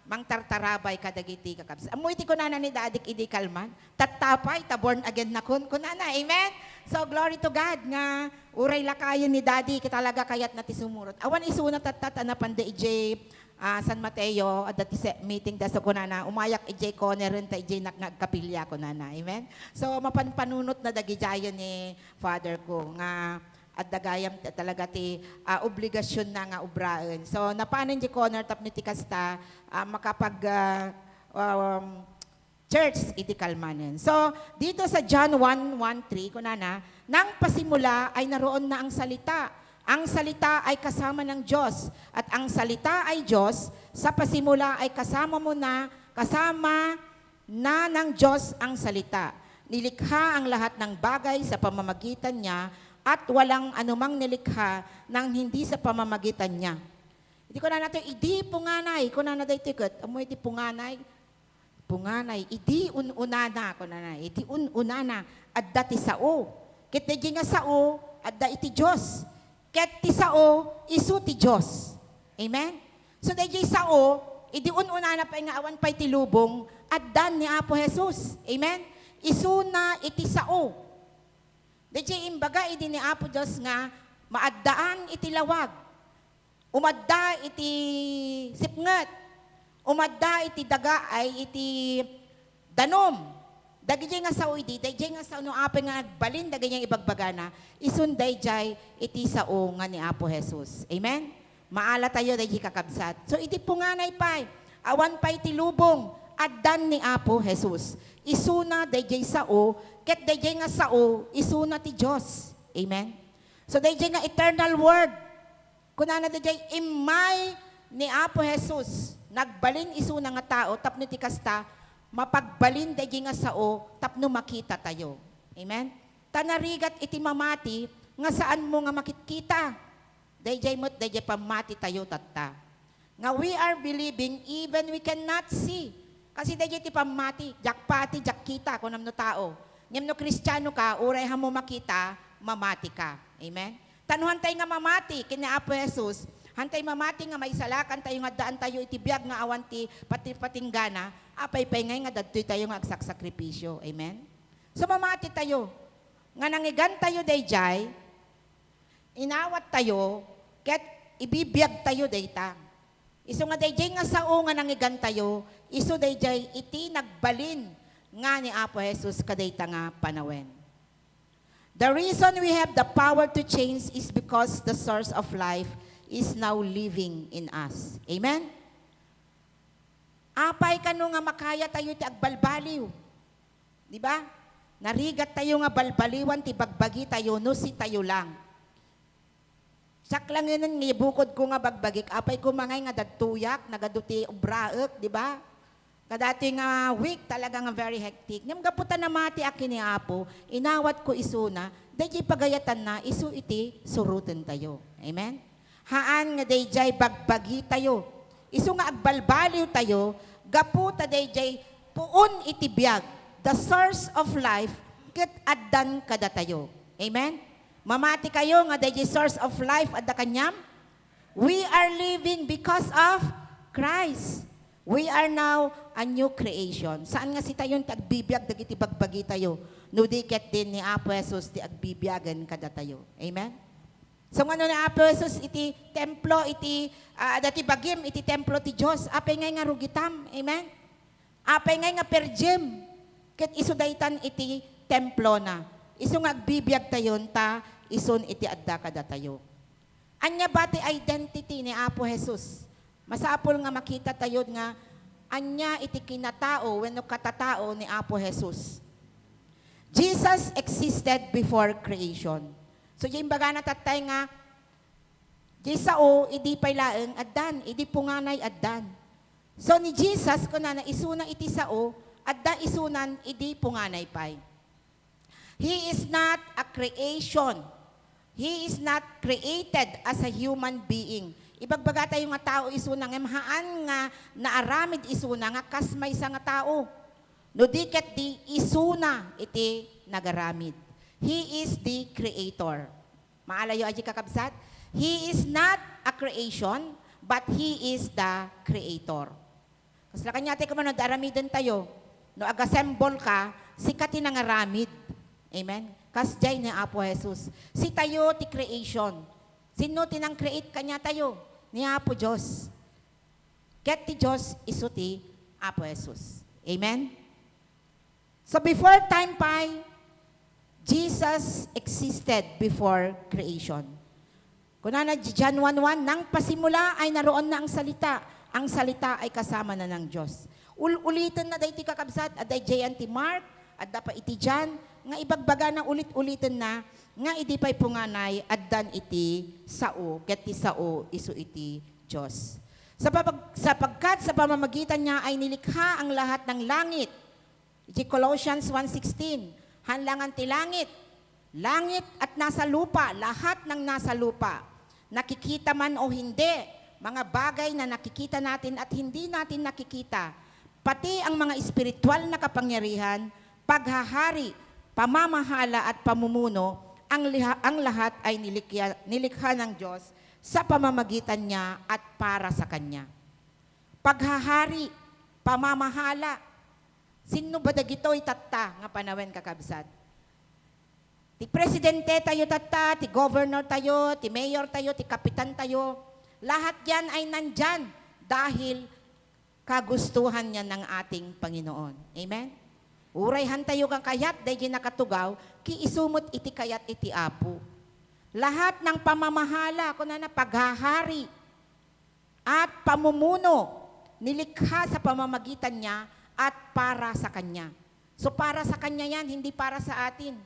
mang tartarabay kadagiti kakabs. Amoy ti kunana ni Dadik idi kalman, tatapay, born again na kunana, amen? So, glory to God nga uray lakayan ni Daddy kitalaga kayat na ti sumurot. Awan isuna tatata na panda ij San Mateo at dati meeting da sa kunana umayak ij corner ta ij nagkapilya kunana. Amen? So, mapanpanunot na dagijayon ni Father ko nga at dagayam talaga ti obligasyon na nga ubraen. So, napanan di corner tap ni ti kasta makapag church, iti kalmanen. So, dito sa John 1:13, kunana, nang pasimula ay naroon na ang salita. Ang salita ay kasama ng Diyos. At ang salita ay Diyos, sa pasimula ay kasama na ng Diyos ang salita. Nilikha ang lahat ng bagay sa pamamagitan niya at walang anumang nilikha nang hindi sa pamamagitan niya. Hindi ko na natin, idi punganay, kunana da itikot, amoy di punganay, idi ununana, kunana, idi ununana, adda ti sao. Ket di nga sao, adda iti Diyos. Ket ti sao, isu ti Diyos. Amen? So di sao, idi ununana pa nga awan pa'y ti lubong, addan ni Apo Jesus. Amen? Isu na iti sao. Di imbaga, idi ni Apo Diyos nga, maaddaan iti lawag. Umadda iti sipngat. Umadda iti daga ay iti danom. Dagiti nga sao iti, dagiti nga sao no ape nga nagbalin, dagiti nga ibagbagana, isunday jay iti sao nga ni Apo Jesus. Amen? Maala tayo dagiti kakabsat. So iti punganay pay, awan pay iti lubong, addan ni Apo Jesus. Isuna dagiti sao, ket dagiti nga sao, isuna ti Diyos. Amen? So dagiti nga eternal word, kunana dagiti imay ni Apo Jesus, nagbalin isu na nga tao, tapno ti kasta, mapagbalin dagi nga sao, tapno makita tayo. Amen? Tanarigat iti mamati, nga saan mo nga makikita. Dayjay mo't dayjay pamati tayo tatta. Nga we are believing even we cannot see. Kasi dayjay ti pamati, jakpati, jakkita, kung namno tao. Nyam no Kristiyano ka, uray mo makita, mamati ka. Amen? Tanuhan tayo nga mamati, kina Apo Jesus. Hantay mamati nga may salakan tayo nga daan tayo itibiyag nga awanti pati patinggana, apay pay ngay nga dadtoy tayo nga agsakripisyo. Amen? So mamati tayo. Nga nangigan tayo dayjay, inawat tayo, ket ibibiyag tayo dayta. Iso nga dayjay nga sao nga nangigan tayo, iso dayjay iti nagbalin nga ni Apo Jesus kadayta nga panawen. The reason we have the power to change is because the source of life is now living in us. Amen? Apay kano nga makaya tayo ti agbalbaliw. Di ba? Narigat tayo nga balbaliwan ti bagbagi tayo no si tayo lang. Sak lang yun nga bukod ko nga bagbagik, apay ko mangay nga dadtuyak, nagaduti ubraek, di ba? Kadati nga week talaga nga very hectic. Ngam gaputan na mati akin ni Apo, inawat ko isuna, dayjay pagayatan na, isu iti surutin tayo. Amen? Haan nga dayjay bagbagi tayo. Isu nga agbalbaliw tayo, gaputa dayjay puon iti biyag. The source of life, ket addan kada tayo. Amen? Mamati kayo nga dayjay source of life adda kanyam. We are living because of Christ. We are now a new creation. Saan nga si tayo agbibiyag dagiti bagbagi tayo? No diket din ni Apo Jesus ti agbibiyagan kada tayo. Amen? So nga ni Apo Jesus iti templo, iti dati bagim, iti templo ti Diyos. Apay ngay nga rugitam. Amen? Apay ngay nga perjem. Ket iso daytan iti templo na. Iso nga agbibiyag tayon ta, ison iti adda kada tayo. Anya ba ti identity ni Apo Jesus? Masapol nga makita tayo nga anya iti kinatao wenno katatao ni Apo Jesus. Jesus existed before creation. So yung baga natatay nga di sao idi pay laeng addan, idi punganay addan. So ni Jesus kuna na isuna iti sao, adda isunan idi punganay pay. He is not a creation. He is not created as a human being. Ibagbaga tayo nga tao isuna nga mahaan nga naaramid isuna nga kasmay sa nga tao. No diket di isuna iti nagaramid. He is the creator. Maalayo aji kakabsat? He is not a creation, but He is the creator. Kasla kanya tayo kumano, daramidan tayo. No agasembol ka, si kati nangaramid. Amen? Kasjay ni Apo Jesus. Si tayo ti creation. Sino tinang create kanya tayo? Ni Apo Diyos. Ket ti Diyos isu ti Apo Jesus. Amen? So before time pay, Jesus existed before creation. Kunana John 1:1, nang pasimula ay naroon na ang salita. Ang salita ay kasama na ng Diyos. Ulitin na dahi ti kakabsat, aday jayan ti Mark, adda pa iti John, nga ibagbaga na ulit-ulitin na, nga idi pa'y punganay, addan iti sao, ket ti sao, isu iti Diyos. Sapagkat sa pamamagitan niya ay nilikha ang lahat ng langit. Iti Colossians 1:16, hanlangan ti langit, langit at nasa lupa, lahat ng nasa lupa, nakikita man o hindi, mga bagay na nakikita natin at hindi natin nakikita, pati ang mga espiritual na kapangyarihan, paghahari, pamamahala at pamumuno, ang lahat ay nilikha ng Diyos sa pamamagitan niya at para sa Kanya. Paghahari, pamamahala, sino ba dagitoy tatta nga panawen kakabsat? Ti presidente tayo tatta, ti governor tayo, ti mayor tayo, ti kapitan tayo, lahat yan ay nandyan dahil kagustuhan niya ng ating Panginoon. Amen? Urayhan tayo kang kayat, dahil nakatugaw, ki isumot iti kayat iti Apo. Lahat ng pamamahala, kuna na paghahari, at pamumuno, nilikha sa pamamagitan niya at para sa Kanya. So para sa Kanya yan, hindi para sa atin.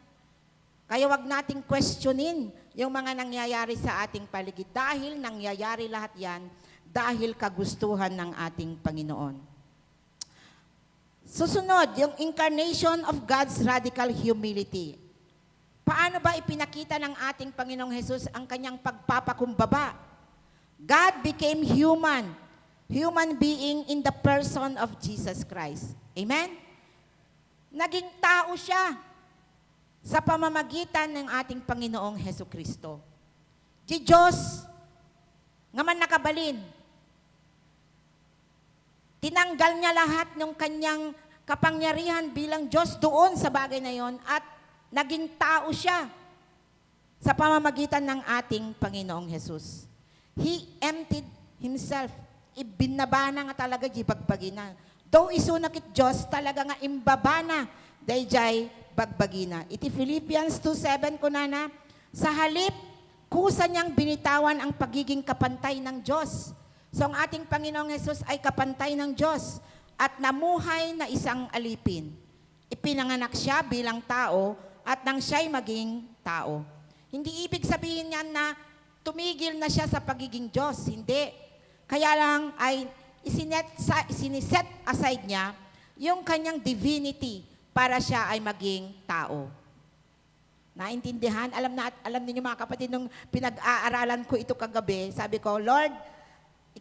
Kaya wag nating questionin yung mga nangyayari sa ating paligid. Dahil nangyayari lahat yan, dahil kagustuhan ng ating Panginoon. Susunod, yung incarnation of God's radical humility. Paano ba ipinakita ng ating Panginoong Jesus ang kanyang pagpapakumbaba? God became human being in the person of Jesus Christ. Amen? Naging tao siya sa pamamagitan ng ating Panginoong Hesus Kristo. Di Diyos, nga man nakabalin. Tinanggal niya lahat ng kanyang kapangyarihan bilang Diyos doon sa bagay na yon at naging tao siya sa pamamagitan ng ating Panginoong Jesus. He emptied Himself. Ibinaba na nga talaga, bagbagina. Though isunakit Diyos, talaga nga imbaba na, dayjay bagbagina. Iti Philippians 2:7 ko na, sa halip, kusa niyang binitawan ang pagiging kapantay ng Diyos. So ang ating Panginoong Jesus ay kapantay ng Diyos at namuhay na isang alipin. Ipinanganak siya bilang tao at nang siya'y maging tao. Hindi ibig sabihin niyan na tumigil na siya sa pagiging Diyos. Hindi. Kaya lang ay isiniset aside niya yung kanyang divinity para siya ay maging tao. Naintindihan? Alam niyo mga kapatid, nung pinag-aaralan ko ito kagabi, sabi ko, Lord,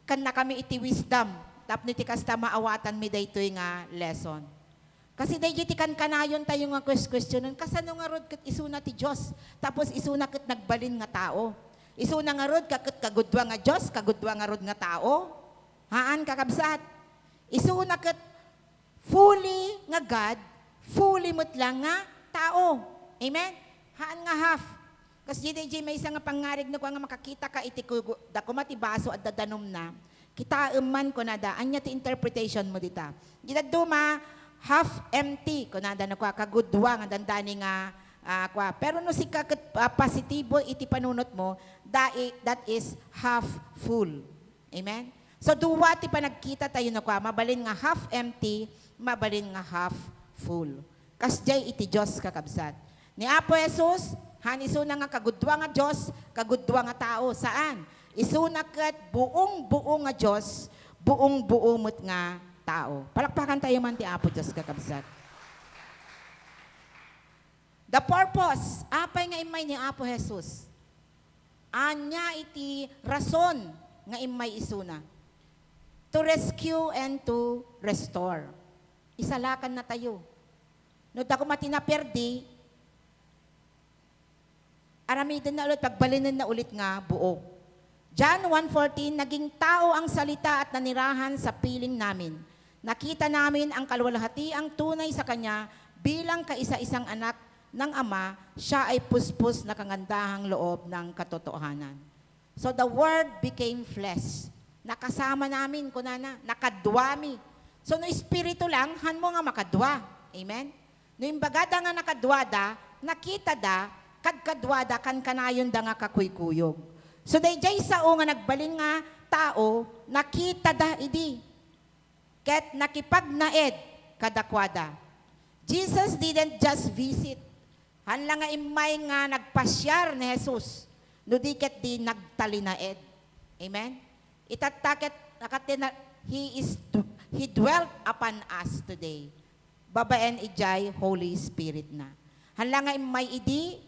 ikan na kami iti wisdom. Tapno iti kasta maawatan mi daytoy nga lesson. Kasi dahi tikan kanayon tayo nga questionon, kasano nga rod kat isuna ti Diyos, tapos isuna kat nagbalin nga tao. Isuna nga rod kat kagudwa nga Diyos, kagudwa nga rod nga tao. Haan kakabsat. Isuna kat fully nga God, fully mutlang nga tao. Amen? Haan nga half. Kasi di may isang nga pangarig na ko nga makakita ka iti da kumatibaso at dadanom na. Kita man ko nada, anya ti interpretation mo dita. Dita duma, half empty, ko nada na ko, kagudwa nga dandani nga, kwa. Pero no si positibo iti panunot mo, that is half full. Amen? So duwa ti panagkita tayo na kwa, mabalin nga half empty, mabalin nga half full. Kasjay iti Diyos kakabsat. Ni Apo Jesus, hanisuna nga kagudwa nga Diyos, kagudwa nga tao. Saan? Isunakat buong-buo nga Diyos, buong-buo mo't nga tao. Palakpakan tayo man ti Apo Diyos kakabsat. The purpose, apay nga imay ni Apo Jesus. Anya iti rason nga imay isuna. To rescue and to restore. Isalakan na tayo. No da ko matinaperdi, aramidan na ulit, pagbalinan na ulit nga buo. John 1:14, naging tao ang salita at nanirahan sa piling namin. Nakita namin ang kaluwalhatiang tunay sa Kanya bilang kaisa-isang anak ng Ama, siya ay puspos na kagandahang loob ng katotohanan. So the Word became flesh. Nakasama namin, kunana, nakadwami. So no espiritu lang, han mo nga makadwa. Amen? No imbagada nga nakadwada, nakita da, kadkadwada kan kanayon da nga kakuykuyog. So dayjay sao nga nagbalin nga tao, nakita da idi. Ket nakipagnaed kadakwada. Jesus didn't just visit. Hanla nga imay nga nagpasyar ni Jesus. No di ket di nagtalinaed. Amen? Itataket He dwelt upon us today. Babaen ijay Holy Spirit na. Hanla nga imay idi,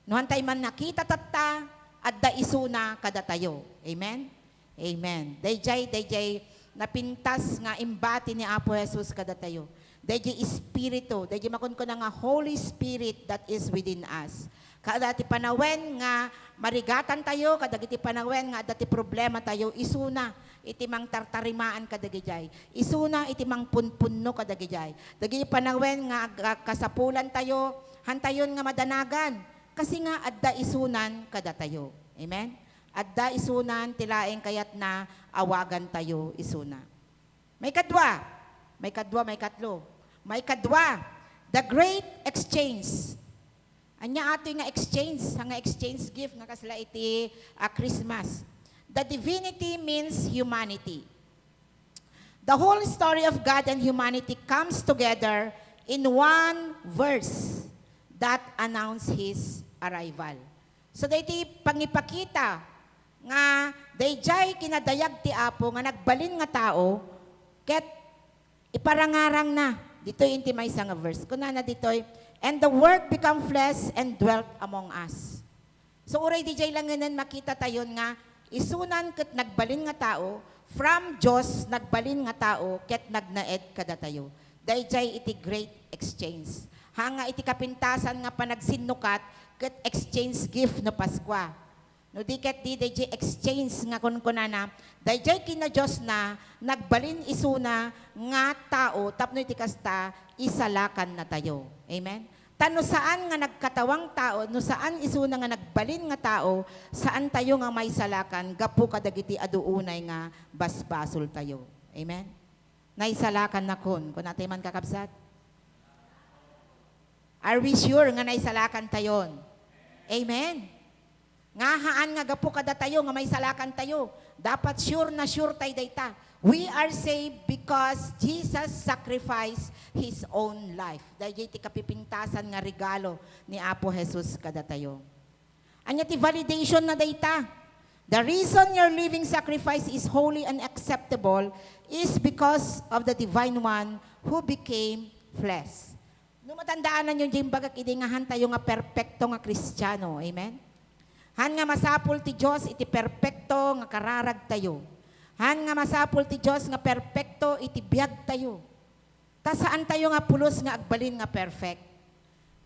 no hantay man nakita tatta, at da isuna kada tayo. Amen? Amen. Dayjay napintas nga imbati ni Apo Jesus kada tayo. Dayjay Espiritu, dayjay makon ko na nga Holy Spirit that is within us. Kada ti panawen nga marigatan tayo, kada ti panawen nga dati problema tayo, isuna iti mang tartarimaan kada gijay. Isuna iti mang punpunno kada gijay. Dagi panawen nga kasapulan tayo, hantayon nga madanagan. Kasi nga, adda isunan kada tayo. Amen? Adda isunan, tilaeng kayat na awagan tayo isuna. May kadwa, may katlo. May kadwa, the great exchange. Anya ato nga exchange, nga exchange gift nga kasla iti Christmas. The divinity means humanity. The whole story of God and humanity comes together in one verse that announce His arrival. So dayti pangipakita nga dayjay kinadayag ti Apo nga nagbalin nga tao ket iparangarang na ditoy inti may nga verse kunana ditoy, and the word become flesh and dwelt among us. So uray dayjay lang nganan makita tayon nga isunan ket nagbalin nga tao, from Dios nagbalin nga tao ket nagnaed kada tayo. Dayjay iti great exchange. Hanga iti kapintasan nga panagsinukat ket exchange gift no Paskwa. no diket di dayjay exchange nga kunkunana, dayjay kina Diyos na nagbalin isuna nga tao, tapno iti kasta, isalakan na tayo. Amen? Tano saan nga nagkatawang tao, no saan isuna nga nagbalin nga tao, saan tayo nga may salakan, gapu kadagiti aduunay nga basbasol tayo. Amen? Naisalakan na kun natin man kakabsat. Are we sure nga naisalakan tayon? Amen? Nga haan nga gapu kada tayo, nga may salakan tayo. Dapat sure na sure tayo dayta. We are saved because Jesus sacrificed His own life. Dahil ti kapipintasan nga regalo ni Apo Jesus kada tayo. Anya ti validation na dayta. The reason your living sacrifice is holy and acceptable is because of the Divine One who became flesh. No matandaan na nyo dyan bagak idingahan tayo nga perpekto nga Kristiyano. Amen? Han nga masapul ti Diyos iti perpekto nga kararag tayo. Han nga masapul ti Diyos nga perpekto iti biyag tayo. Ta saan tayo nga pulos nga agbalin nga perfect?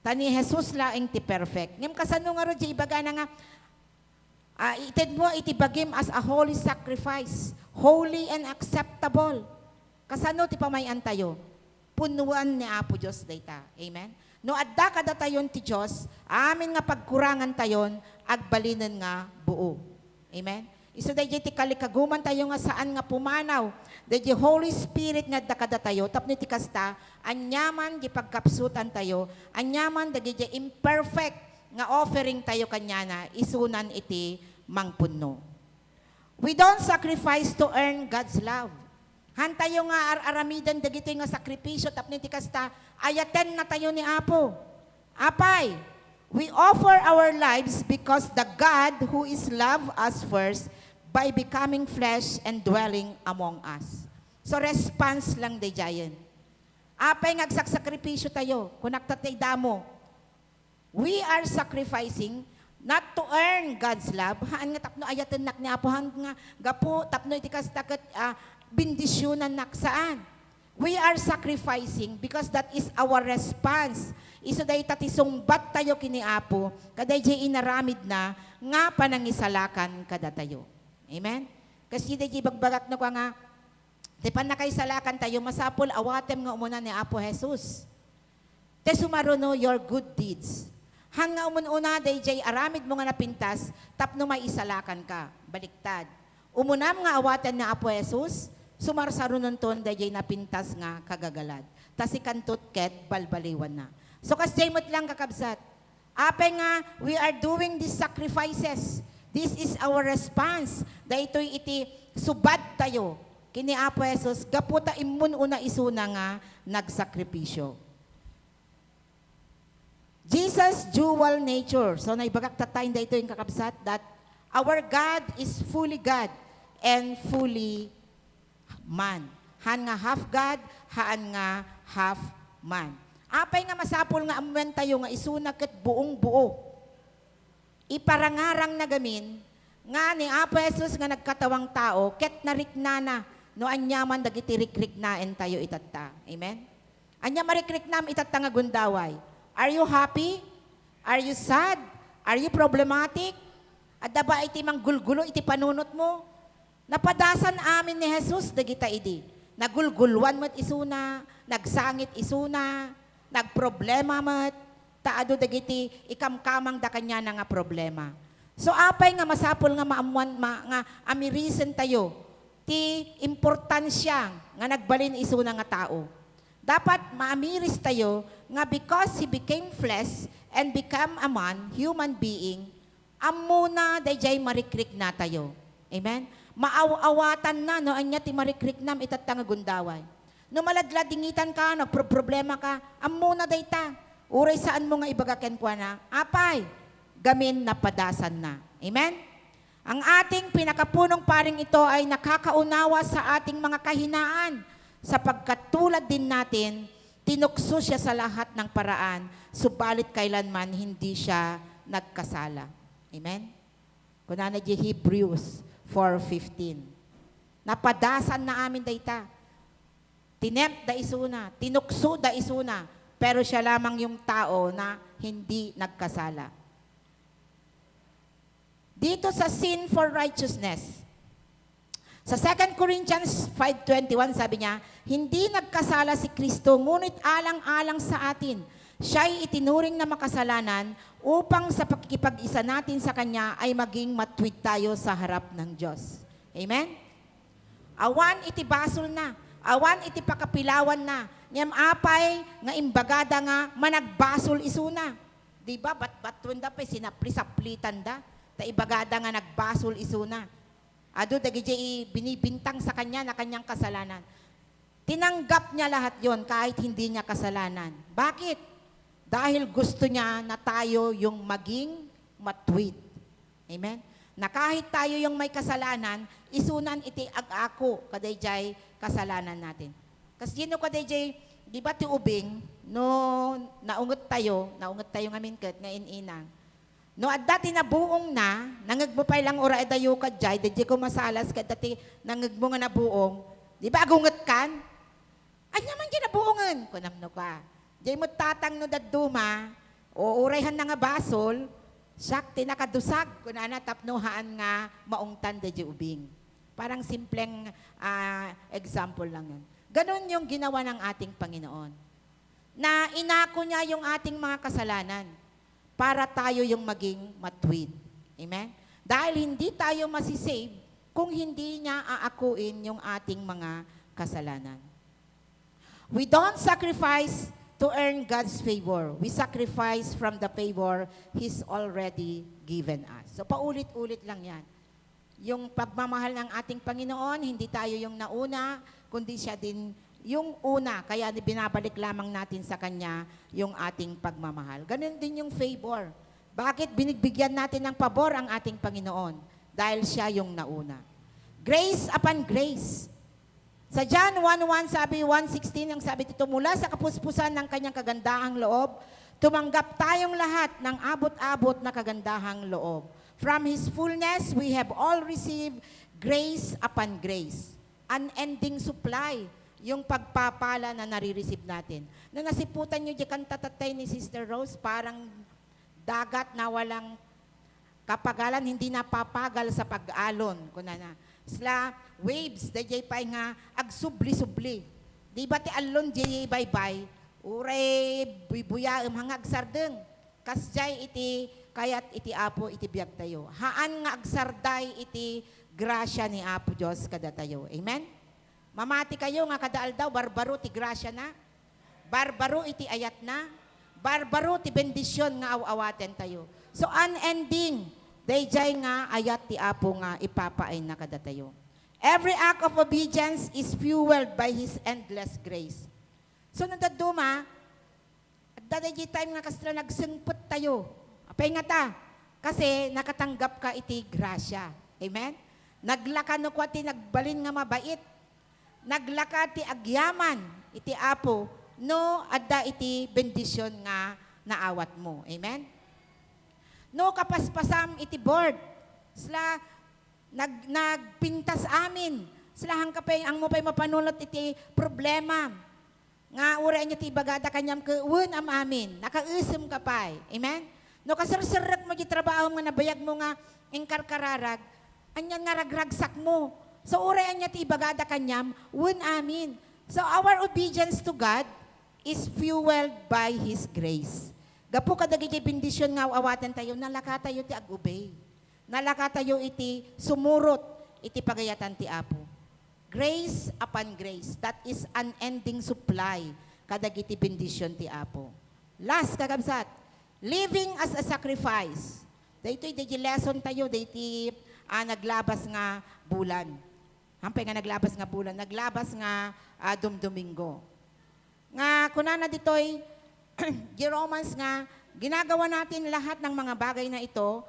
Ta ni Jesus laeng ti perfect. Ngem kasano nga ro di ibaga na nga ited mo iti bagim as a holy sacrifice, holy and acceptable. Kasano ti pamayan tayo? Punuan ni Apo Diyos dayta. Amen? No adda kada tayon ti Diyos, amin nga pagkurangan tayon, agbalinan nga buo. Amen? Iso dayjay ti kalikaguman tayo nga saan nga pumanaw. Dayjay Holy Spirit nga adda kada tayo, tapno ti kasta, anyaman di pagkapsutan tayo, anyaman dagiti imperfect nga offering tayo kanyana, isunan iti mangpunno. We don't sacrifice to earn God's love. Han tayo nga aramidan dagito nga sakripisyo tapno ti kasta ayaten na tayo ni Apo. Apay, we offer our lives because the God who is love us first by becoming flesh and dwelling among us. So response lang day jayen. Apay ngagsaksakripisyo tayo kun naktatay damo. We are sacrificing not to earn God's love. Haan nga tapno ayaten nak ni Apo han nga gapo tapno iti kasta ket bindisyonan naksaan. We are sacrificing because that is our response. Iso dahi tati sungbat tayo kini Apo, kaday jay inaramid na, nga panangisalakan kada tayo. Amen? Kasi dahi bagbagak na kwa nga, di pa nakaisalakan tayo, masapol awatem nga umuna ni Apo Jesus. Te sumaruno your good deeds. Han nga umununa dahi jay aramid mo nga napintas, tapno maisalakan ka. Baliktad. Umunam nga awatan ni Apo Jesus, sumarsarunon ton dayjay napintas nga kagagalad. Tas ikantot ket balbaliwan na. So kasjay mo't lang kakabsat. Apay nga, we are doing these sacrifices. This is our response. Daytoy iti subad tayo. Kini Apo Jesus, gaputa immun una isuna nga nagsakripisyo. Jesus' dual nature. So naibagak tatayin daytoy yung kakabsat that our God is fully God and fully man. Han nga half God, haan nga half man. Apay nga masapol nga amuan tayo nga isuna ket buong buo. Iparangarang na gamin, nga ni Apo Jesus nga nagkatawang tao, ket nariknana, no anyaman dagiti rikriknaen tayo itatta. Amen? Anya marikriknam itatta nga gundaway. Are you happy? Are you sad? Are you problematic? Adda ba iti manggulgulo iti panunot mo? Napadasan amin ni Jesus dagita idi. Nagulgulwan mo't isuna, nagsangit isuna, nagproblema mo't, taado dagiti ikamkamang da kanya na nga problema. So apay nga masapol nga maamuan nga amirisen tayo ti importansya nga nagbalin isuna nga tao. Dapat maamiris tayo nga because He became flesh and become a man, human being, amuna dayjay marikrik na tayo. Amen? Maaawatan na, no, anya ti marikriknam itatanga gundaway. No maladladingitan ka, nagproblema ka, amuna dayta. Uray saan mo nga ibagaken kwa na, apay, gamin na padasan na. Amen? Ang ating pinakapunong paring ito ay nakakaunawa sa ating mga kahinaan, sapagkat tulad din natin, tinukso siya sa lahat ng paraan, subalit kailanman hindi siya nagkasala. Amen? Kunana di Hebrews 4:15. Napadasan na amin dayta. Tinempt da isuna, tinukso da isuna, pero siya lamang yung tao na hindi nagkasala. Dito sa sin for righteousness. Sa 2 Corinthians 5:21 sabi niya, hindi nagkasala si Kristo, ngunit alang-alang sa atin. Siya'y itinuring na makasalanan upang sa pakikipag-isa natin sa Kanya ay maging matwid tayo sa harap ng Diyos. Amen? Awan iti basol na. Awan iti pakapilawan na. Ngem apay nga imbagada nga managbasol isuna. Di ba? Batbatun da pa sinapli-saplitan da. Ta ibagada nga nagbasol isuna. Ado dagiti binibintang sa kanya na kanyang kasalanan. Tinanggap niya lahat yon kahit hindi niya kasalanan. Bakit? Dahil gusto niya na tayo yung maging matwid. Amen? Na kahit tayo yung may kasalanan, isunan iti ag-ako kadayjay kasalanan natin. Kasi yun kadayjay, di ba ti ubing, no naungot tayo ngamin kat, nga inang. No, at dati na buong na, nangagmupay lang ora edayo ka jay, dadya ko masalas ka dati nangagmo nga na buong, di ba agungat kan? Ay naman dyan na buongan, kunamno ka. Jay mo tatang no daduma, o urayhan na nga basol, siyak tinakadusag, kunana tapnuhaan nga maungtan dadya ubing. Parang simpleng example lang yan. Ganon yung ginawa ng ating Panginoon. Na inako niya yung ating mga kasalanan para tayo yung maging matwid. Amen? Dahil hindi tayo masisave kung hindi niya aakuin yung ating mga kasalanan. We don't sacrifice to earn God's favor. We sacrifice from the favor He's already given us. So paulit-ulit lang yan. Yung pagmamahal ng ating Panginoon, hindi tayo yung nauna, kundi siya din yung una, kaya binabalik lamang natin sa Kanya yung ating pagmamahal. Ganun din yung favor. Bakit binigbigyan natin ng pabor ang ating Panginoon? Dahil siya yung nauna. Grace upon grace. Sa John 1:1 sabi, 1:16 ang sabi dito, mula sa kapuspusan ng Kanyang kagandahang loob, tumanggap tayong lahat ng abot-abot na kagandahang loob. From His fullness, we have all received grace upon grace. Unending supply yung pagpapala na nare-receive natin. Na nasiputan nyo dyan tatatay ni Sister Rose, parang dagat na walang kapagalan, hindi napapagal sa pag-alon. Kunana. Sla, waves, dayay pa nga, agsubli-subli. Di ba ti alon dayay bye-bye, uray, buya, hangag sardeng. Kasjay iti, kayat iti apo, iti biyag tayo. Haan nga agsarday iti grasya ni Apo Diyos kada tayo. Amen? Mamati kayo nga kadaal daw, barbaro ti grasya na, barbaro iti ayat na, barbaro ti bendisyon nga awaten tayo. So unending, dayjay nga ayat ti Apo nga ipapaay na kada tayo. Every act of obedience is fueled by His endless grace. So nadaduma, at dadayjay time nga kasla nagsengpot tayo. Apay nga ta, kasi nakatanggap ka iti grasya. Amen? Naglaka no kwa ti nagbalin nga mabait. Naglaka ti agyaman iti Apo no adda iti bendisyon nga naawat mo. Amen? No kapaspasam iti board. Sila nagpintas amin. Sila hang kapay ang mo pay mapanulot iti problema. Nga ura niya ti bagada kanyam keun am amin. Nakausem ka pay. Amen? No kasarsarak mo ti trabaho nga nabayag mo nga engkarkararag. Anyan nga ragragsak mo. So ura niya ti bagada kanyam un amin. So our obedience to God is fueled by His grace. Gapo kadagiti bendisyon nga awatan tayo, nalaka tayo ti ag-obey. Nalaka tayo iti sumurot, iti pagayatan ti Apo. Grace upon grace, that is unending supply kadagiti bendisyon ti Apo. Last kakabsat, living as a sacrifice. Daytoy di lesson tayo, dayti naglabas nga bulan. Hampay nga naglabas nga bulan, naglabas nga Domingo. Nga kunana ditoy, Romans nga, ginagawa natin lahat ng mga bagay na ito,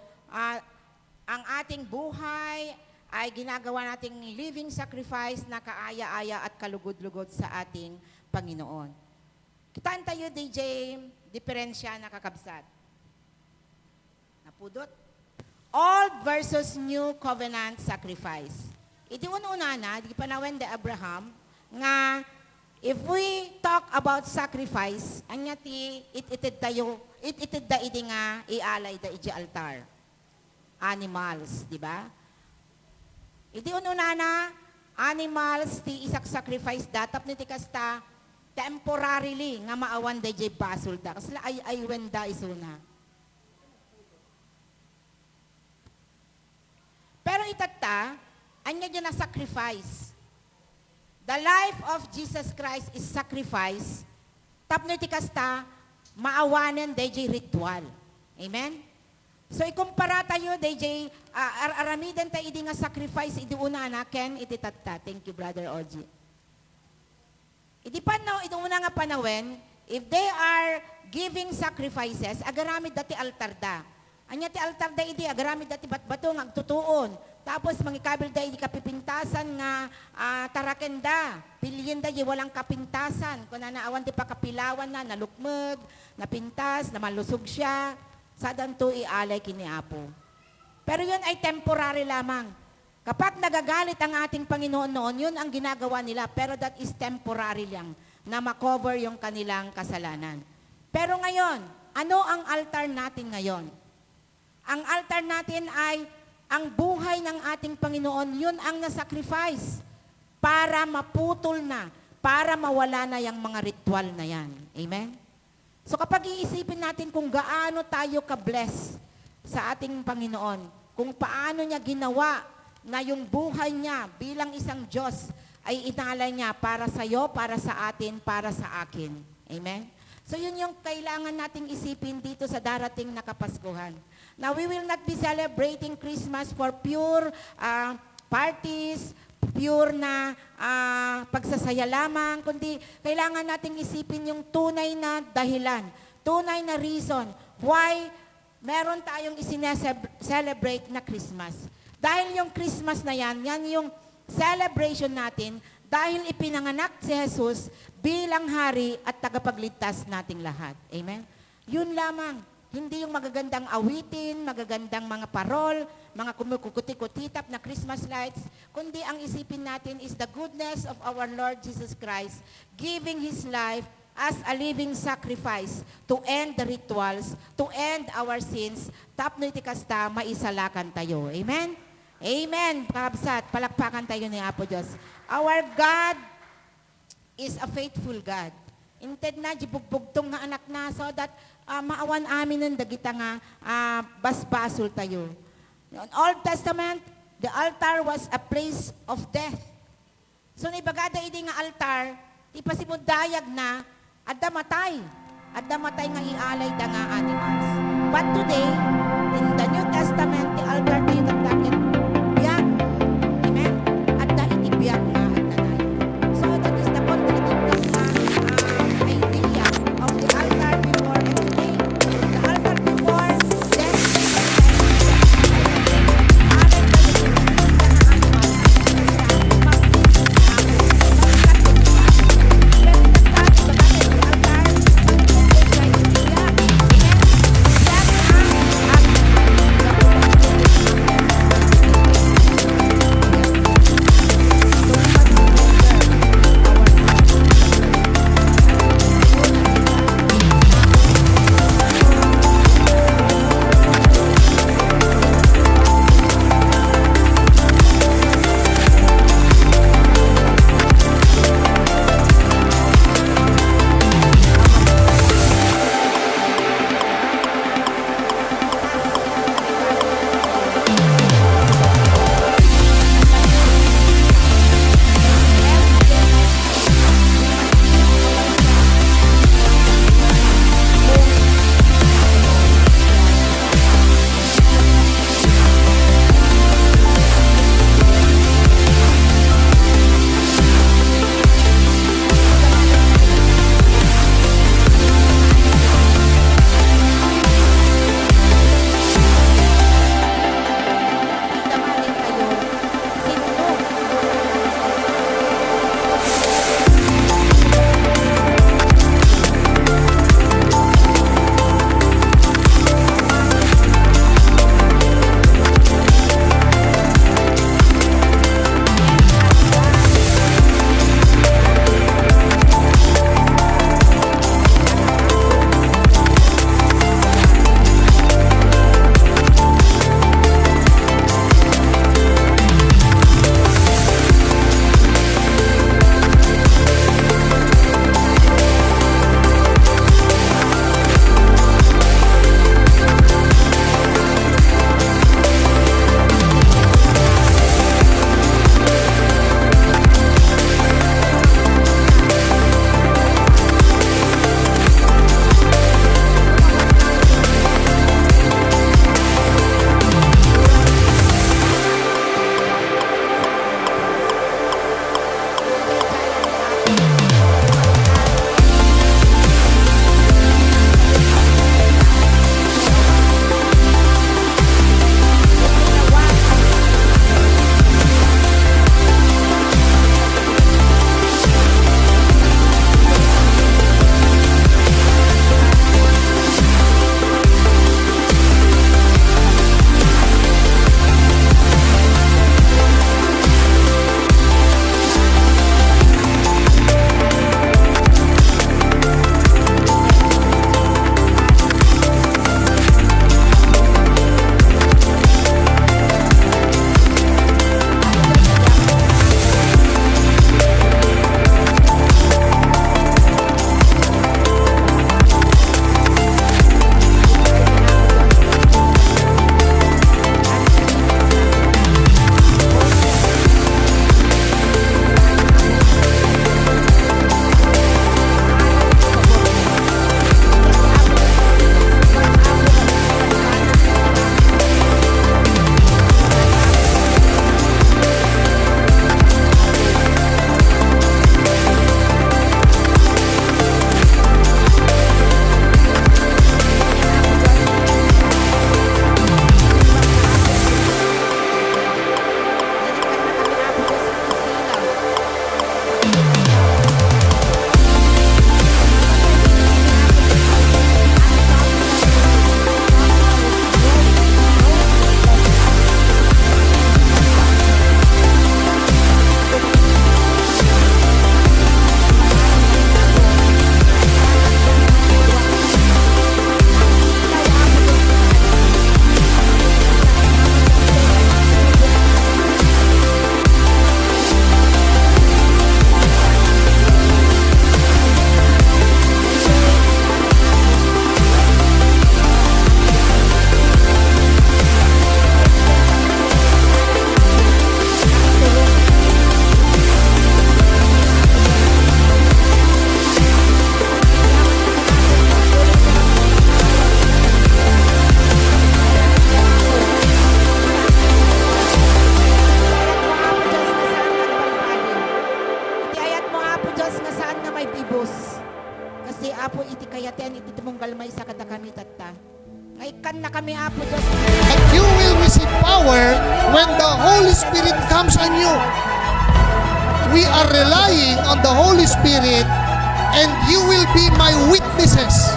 ang ating buhay ay ginagawa nating living sacrifice na kaaya-aya at kalugod-lugod sa ating Panginoon. Kitaan tayo, DJ, diferensya na kakabsat. Napudot? Old versus New Covenant sacrifice. Iti una na, di panawin de Abraham, nga if we talk about sacrifice, anya ti ititid da idi nga ialay da iti altar. animals, di ba? Iti ununa na, animals ti isak sacrifice da, tapno ti kasta, temporarily nga maawan da jay basol da. Kasla ay wenda isuna. Pero itata, anya dyan na sacrifice. The life of Jesus Christ is sacrifice. Tapno ti kasta, maawanan da jay ritual. Amen? So ikumpara tayo, DJ, aramidan tayo idi nga sacrifice, idi una na, Ken, iti tatta. Thank you, Brother Oji. Idi una nga panawen, if they are giving sacrifices, agaramid dati altar da. Anya ti altar da idi, agaramid dati batbatong, agtutuon. Tapos mangikabil da idi kapipintasan nga tarakenda. Pilyin da di walang kapintasan. Kung naawan di pa kapilawan na, nalukmeg, napintas, namalusog siya. Sadan to ialay kini Apo. Pero yun ay temporary lamang. Kapag nagagalit ang ating Panginoon noon, yun ang ginagawa nila. Pero that is temporary lang na makover yung kanilang kasalanan. Pero ngayon, ano ang altar natin ngayon? Ang altar natin ay ang buhay ng ating Panginoon, yun ang nasacrifice para maputol na, para mawala na yung mga ritual na yan. Amen? So kapag iisipin natin kung gaano tayo ka-bless sa ating Panginoon, kung paano niya ginawa na yung buhay niya bilang isang Diyos ay inalay niya para sa iyo, para sa atin, para sa akin. Amen? So yun yung kailangan nating isipin dito sa darating na Kapaskuhan. Now we will not be celebrating Christmas for pure parties, pure na pagsasaya lamang, kundi kailangan nating isipin yung tunay na dahilan, tunay na reason why meron tayong celebrate na Christmas. Dahil yung Christmas na yan yung celebration natin dahil ipinanganak si Jesus bilang hari at tagapagligtas nating lahat. Amen? Yun lamang. Hindi yung magagandang awitin, magagandang mga parol, mga kumukuti-kutitap na Christmas lights, kundi ang isipin natin is the goodness of our Lord Jesus Christ, giving His life as a living sacrifice to end the rituals, to end our sins, tapno iti kasta, maisalakan tayo. Amen? Amen. Kabsat, palakpakan tayo ni Apo Diyos. Our God is a faithful God. Inted na, jibugbugtong nga anak na, so that maawan amin ng dagita nga basbasol tayo. In Old Testament, the altar was a place of death. So naibagada idi nga altar, ipasimudayag na, adda matay nga ialay da nga animals. But today, in the New Testament, the altar tayo nagdagit biyak. Amen? Adda iti biyak nga at nanay. So that is the contradicting idea of the altar before and today. The altar before, death, Apas nga saan nga may ibos. Kasi Apo iti kayaten iti mong galmay sa kada kami tatta. Ngay kan na kami Apo Diyos. And you will receive power when the Holy Spirit comes on you. We are relying on the Holy Spirit, and you will be my witnesses.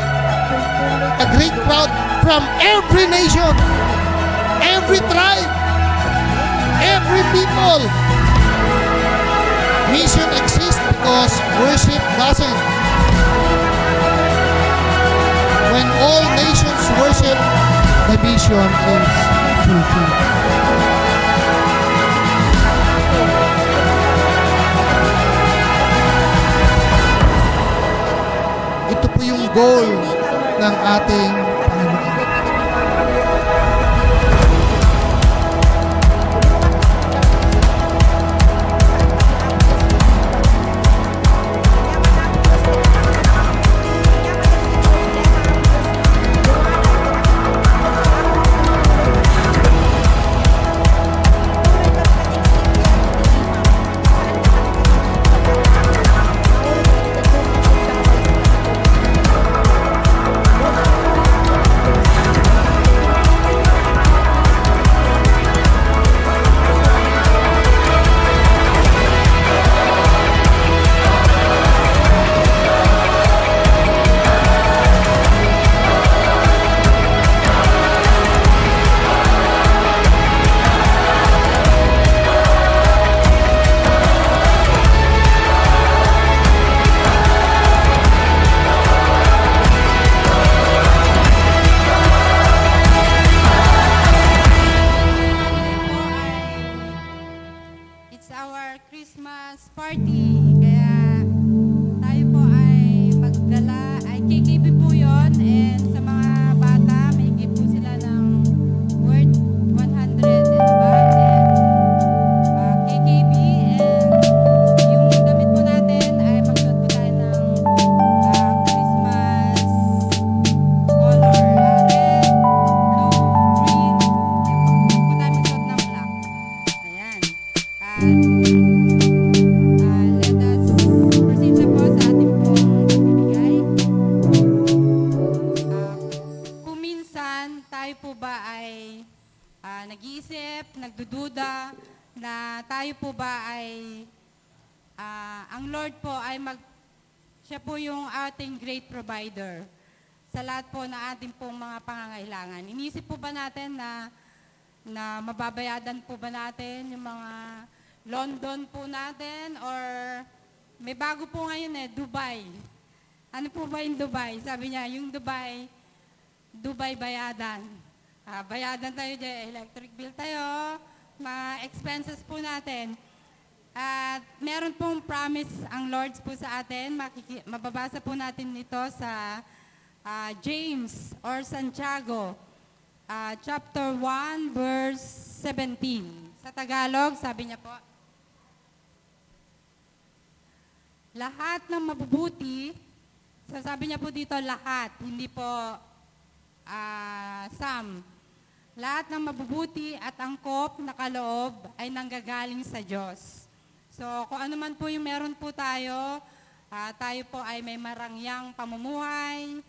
A great crowd from every nation, every tribe, every people. Mission exists because worship doesn't. When all nations worship, the mission is fulfilled. Ito po yung goal ng ating Panginoon. It's our Christmas party. Kaya tayo po ay magdala, ay KKP po yun. And sa mga bata, may give po sila ng worth 100 and baht and KKP. And yung damit po natin ay magsuot po tayo ng Christmas color. Red, blue, green. Huwag po tayo magsuot ng black. Ayan. Let us proceed na po sa ating pong pagbibigay. Kung minsan tayo po ba ay nag-iisip, nagdududa na tayo po ba ay ang Lord po ay siya po yung ating great provider sa lahat po na ating pong mga pangangailangan. Inisip po ba natin na mababayadan po ba natin yung mga London po natin or may bago po ngayon Dubai. Ano po ba yung Dubai? Sabi niya, yung Dubai bayadan. Bayadan tayo dyan, electric bill tayo, mga expenses po natin. At meron pong promise ang Lord po sa atin. Mababasa po natin ito sa James or Santiago, chapter 1, verse 17. Sa Tagalog, sabi niya po, lahat ng mabubuti, sabi niya po dito lahat, hindi po some. Lahat ng mabubuti at angkop na kaloob ay nanggagaling sa Diyos. So kung ano man po yung meron po tayo, tayo po ay may marangyang pamumuhay,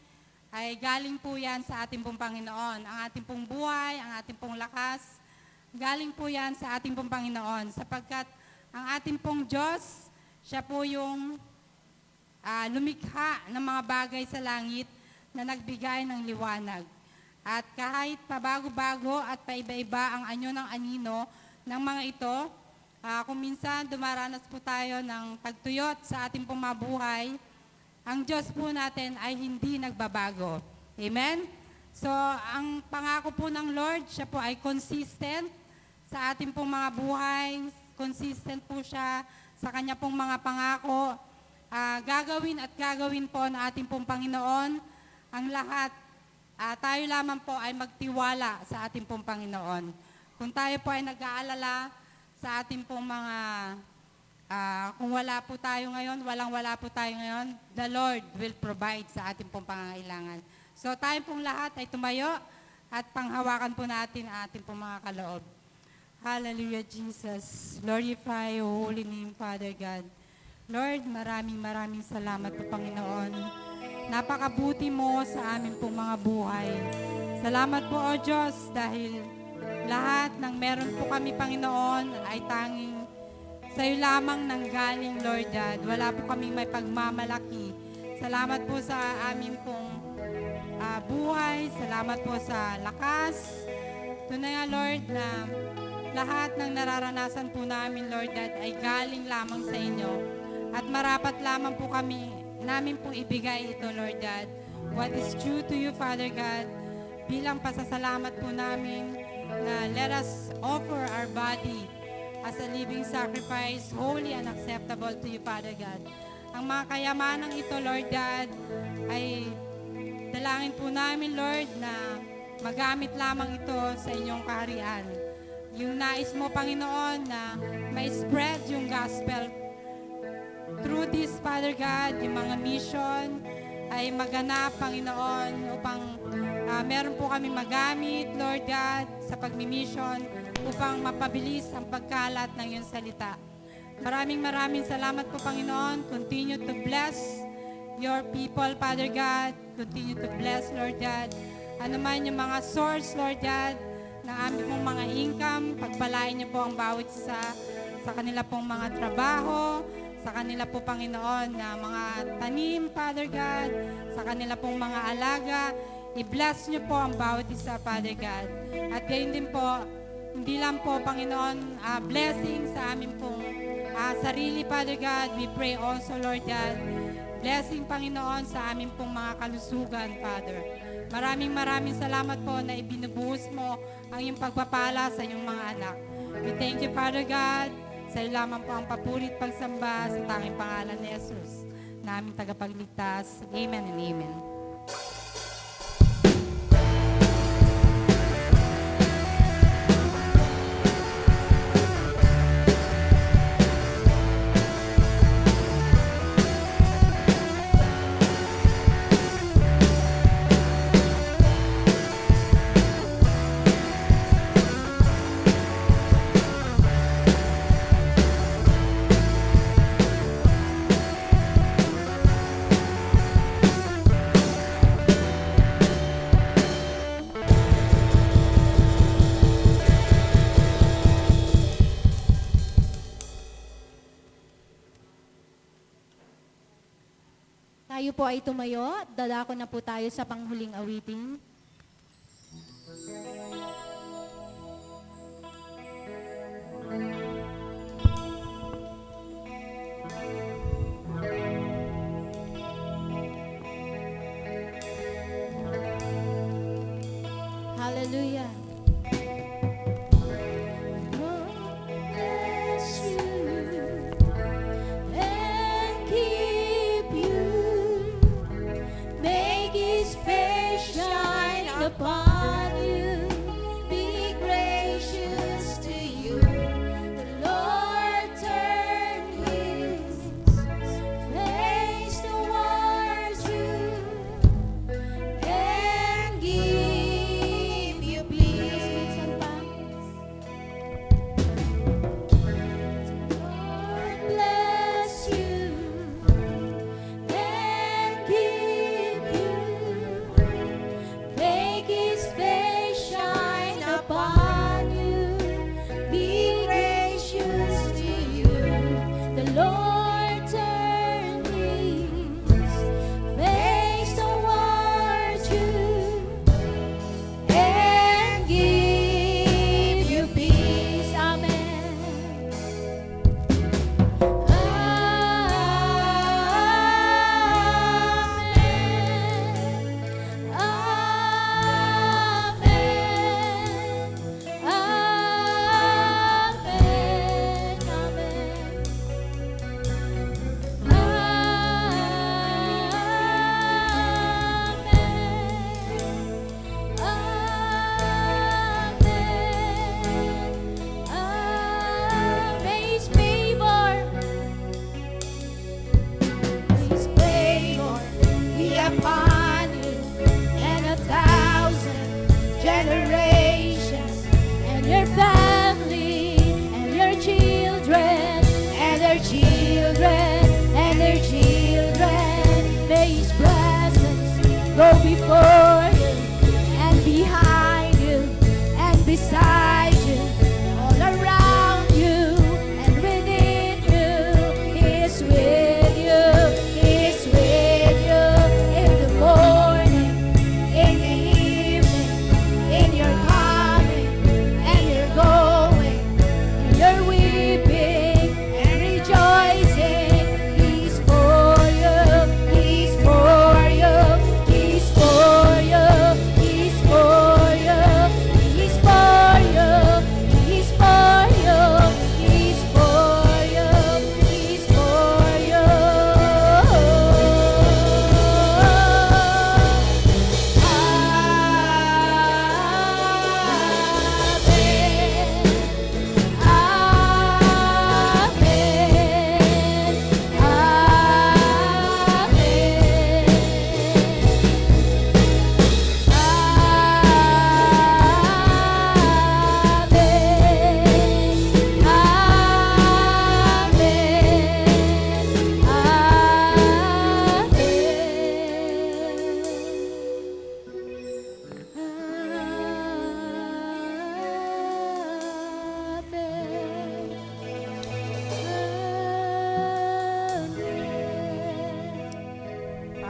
ay galing po yan sa ating pong Panginoon. Ang ating pong buhay, ang ating pong lakas, galing po yan sa ating pong Panginoon. Sapagkat ang ating pong Diyos, siya po yung lumikha ng mga bagay sa langit na nagbigay ng liwanag. At kahit pabago-bago at paiba-iba ang anyo ng anino ng mga ito, kung minsan dumaranas po tayo ng pagtuyot sa ating pong mabuhay, ang Diyos po natin ay hindi nagbabago. Amen? So, ang pangako po ng Lord, siya po ay consistent sa ating pong mga buhay. Consistent po siya sa kanya pong mga pangako. Gagawin at gagawin po ng ating pong Panginoon ang lahat. Tayo lamang po ay magtiwala sa ating pong Panginoon. Kung tayo po ay nag-aalala sa ating pong mga, kung wala po tayo ngayon, wala po tayo ngayon, the Lord will provide sa ating pong pangangailangan. So tayo pong lahat ay tumayo at panghawakan po natin ang ating pong mga kaloob. Hallelujah, Jesus. Glorify your holy name, Father God. Lord, maraming salamat po, Panginoon. Napakabuti mo sa amin pong mga buhay. Salamat po, O Diyos, dahil lahat ng meron po kami, Panginoon, ay tanging sa iyo lamang nanggaling, Lord God. Wala po kaming may pagmamalaki. Salamat po sa amin pong buhay. Salamat po sa lakas. Tunay nga, Lord, na lahat ng nararanasan po namin, Lord God, ay galing lamang sa inyo. At marapat lamang po namin pong ibigay ito, Lord God. What is due to you, Father God, bilang pasasalamat po namin na let us offer our body as a living sacrifice, holy and acceptable to you, Father God. Ang mga kayamanang ito, Lord God, ay dalangin po namin, Lord, na magamit lamang ito sa inyong kaharian. Yung nais mo, Panginoon, na may spread yung gospel through this, Father God, yung mga mission ay maganap, Panginoon, upang meron po kami magamit, Lord God, sa pagmimission upang mapabilis ang pagkalat ng iyong salita. Maraming salamat po, Panginoon. Continue to bless your people, Father God. Continue to bless, Lord God. Ano man yung mga source, Lord God, ng aming pong mga income, pagpalain niyo po ang bawat isa sa kanila pong mga trabaho, sa kanila po, Panginoon, na mga tanim, Father God, sa kanila pong mga alaga. I-bless niyo po ang bawat isa, Father God. At gayon din po, hindi lang po, Panginoon, blessing sa amin pong sarili, Father God. We pray also, Lord God, blessing, Panginoon, sa amin pong mga kalusugan, Father. Maraming salamat po na ibinubuhos mo ang iyong pagpapala sa iyong mga anak. We thank you, Father God. Sa iyo lamang po ang papurit pagsamba sa tanging pangalan ni Jesus, na aming tagapagligtas. Amen and amen. Tayo po ay tumayo. Dadako na po tayo sa panghuling awitin. Hallelujah. Bless you and keep you. Make His face shine upon you. Be gracious to you. The Lord turn His face towards you and give you peace.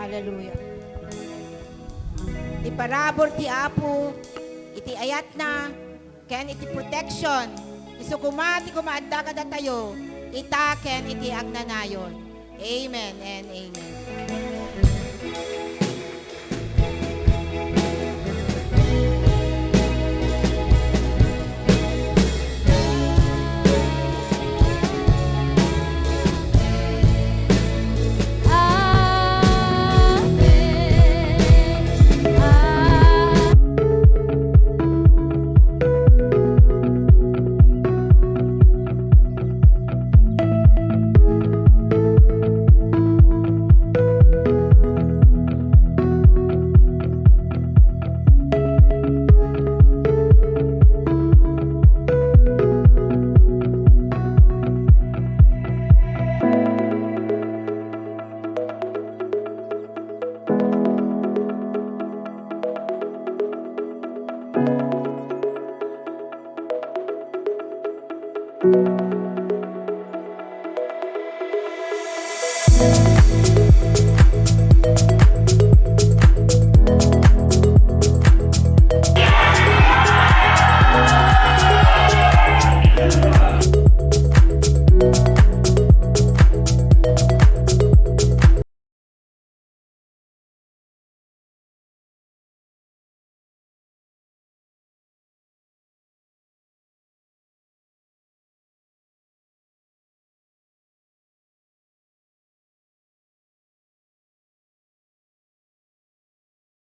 Hallelujah. Iti parabor ti Apo, iti ayat na, ken iti protection, isukuma ti kumaadda kada tayo, ita ken iti agnanayon. Amen and amen.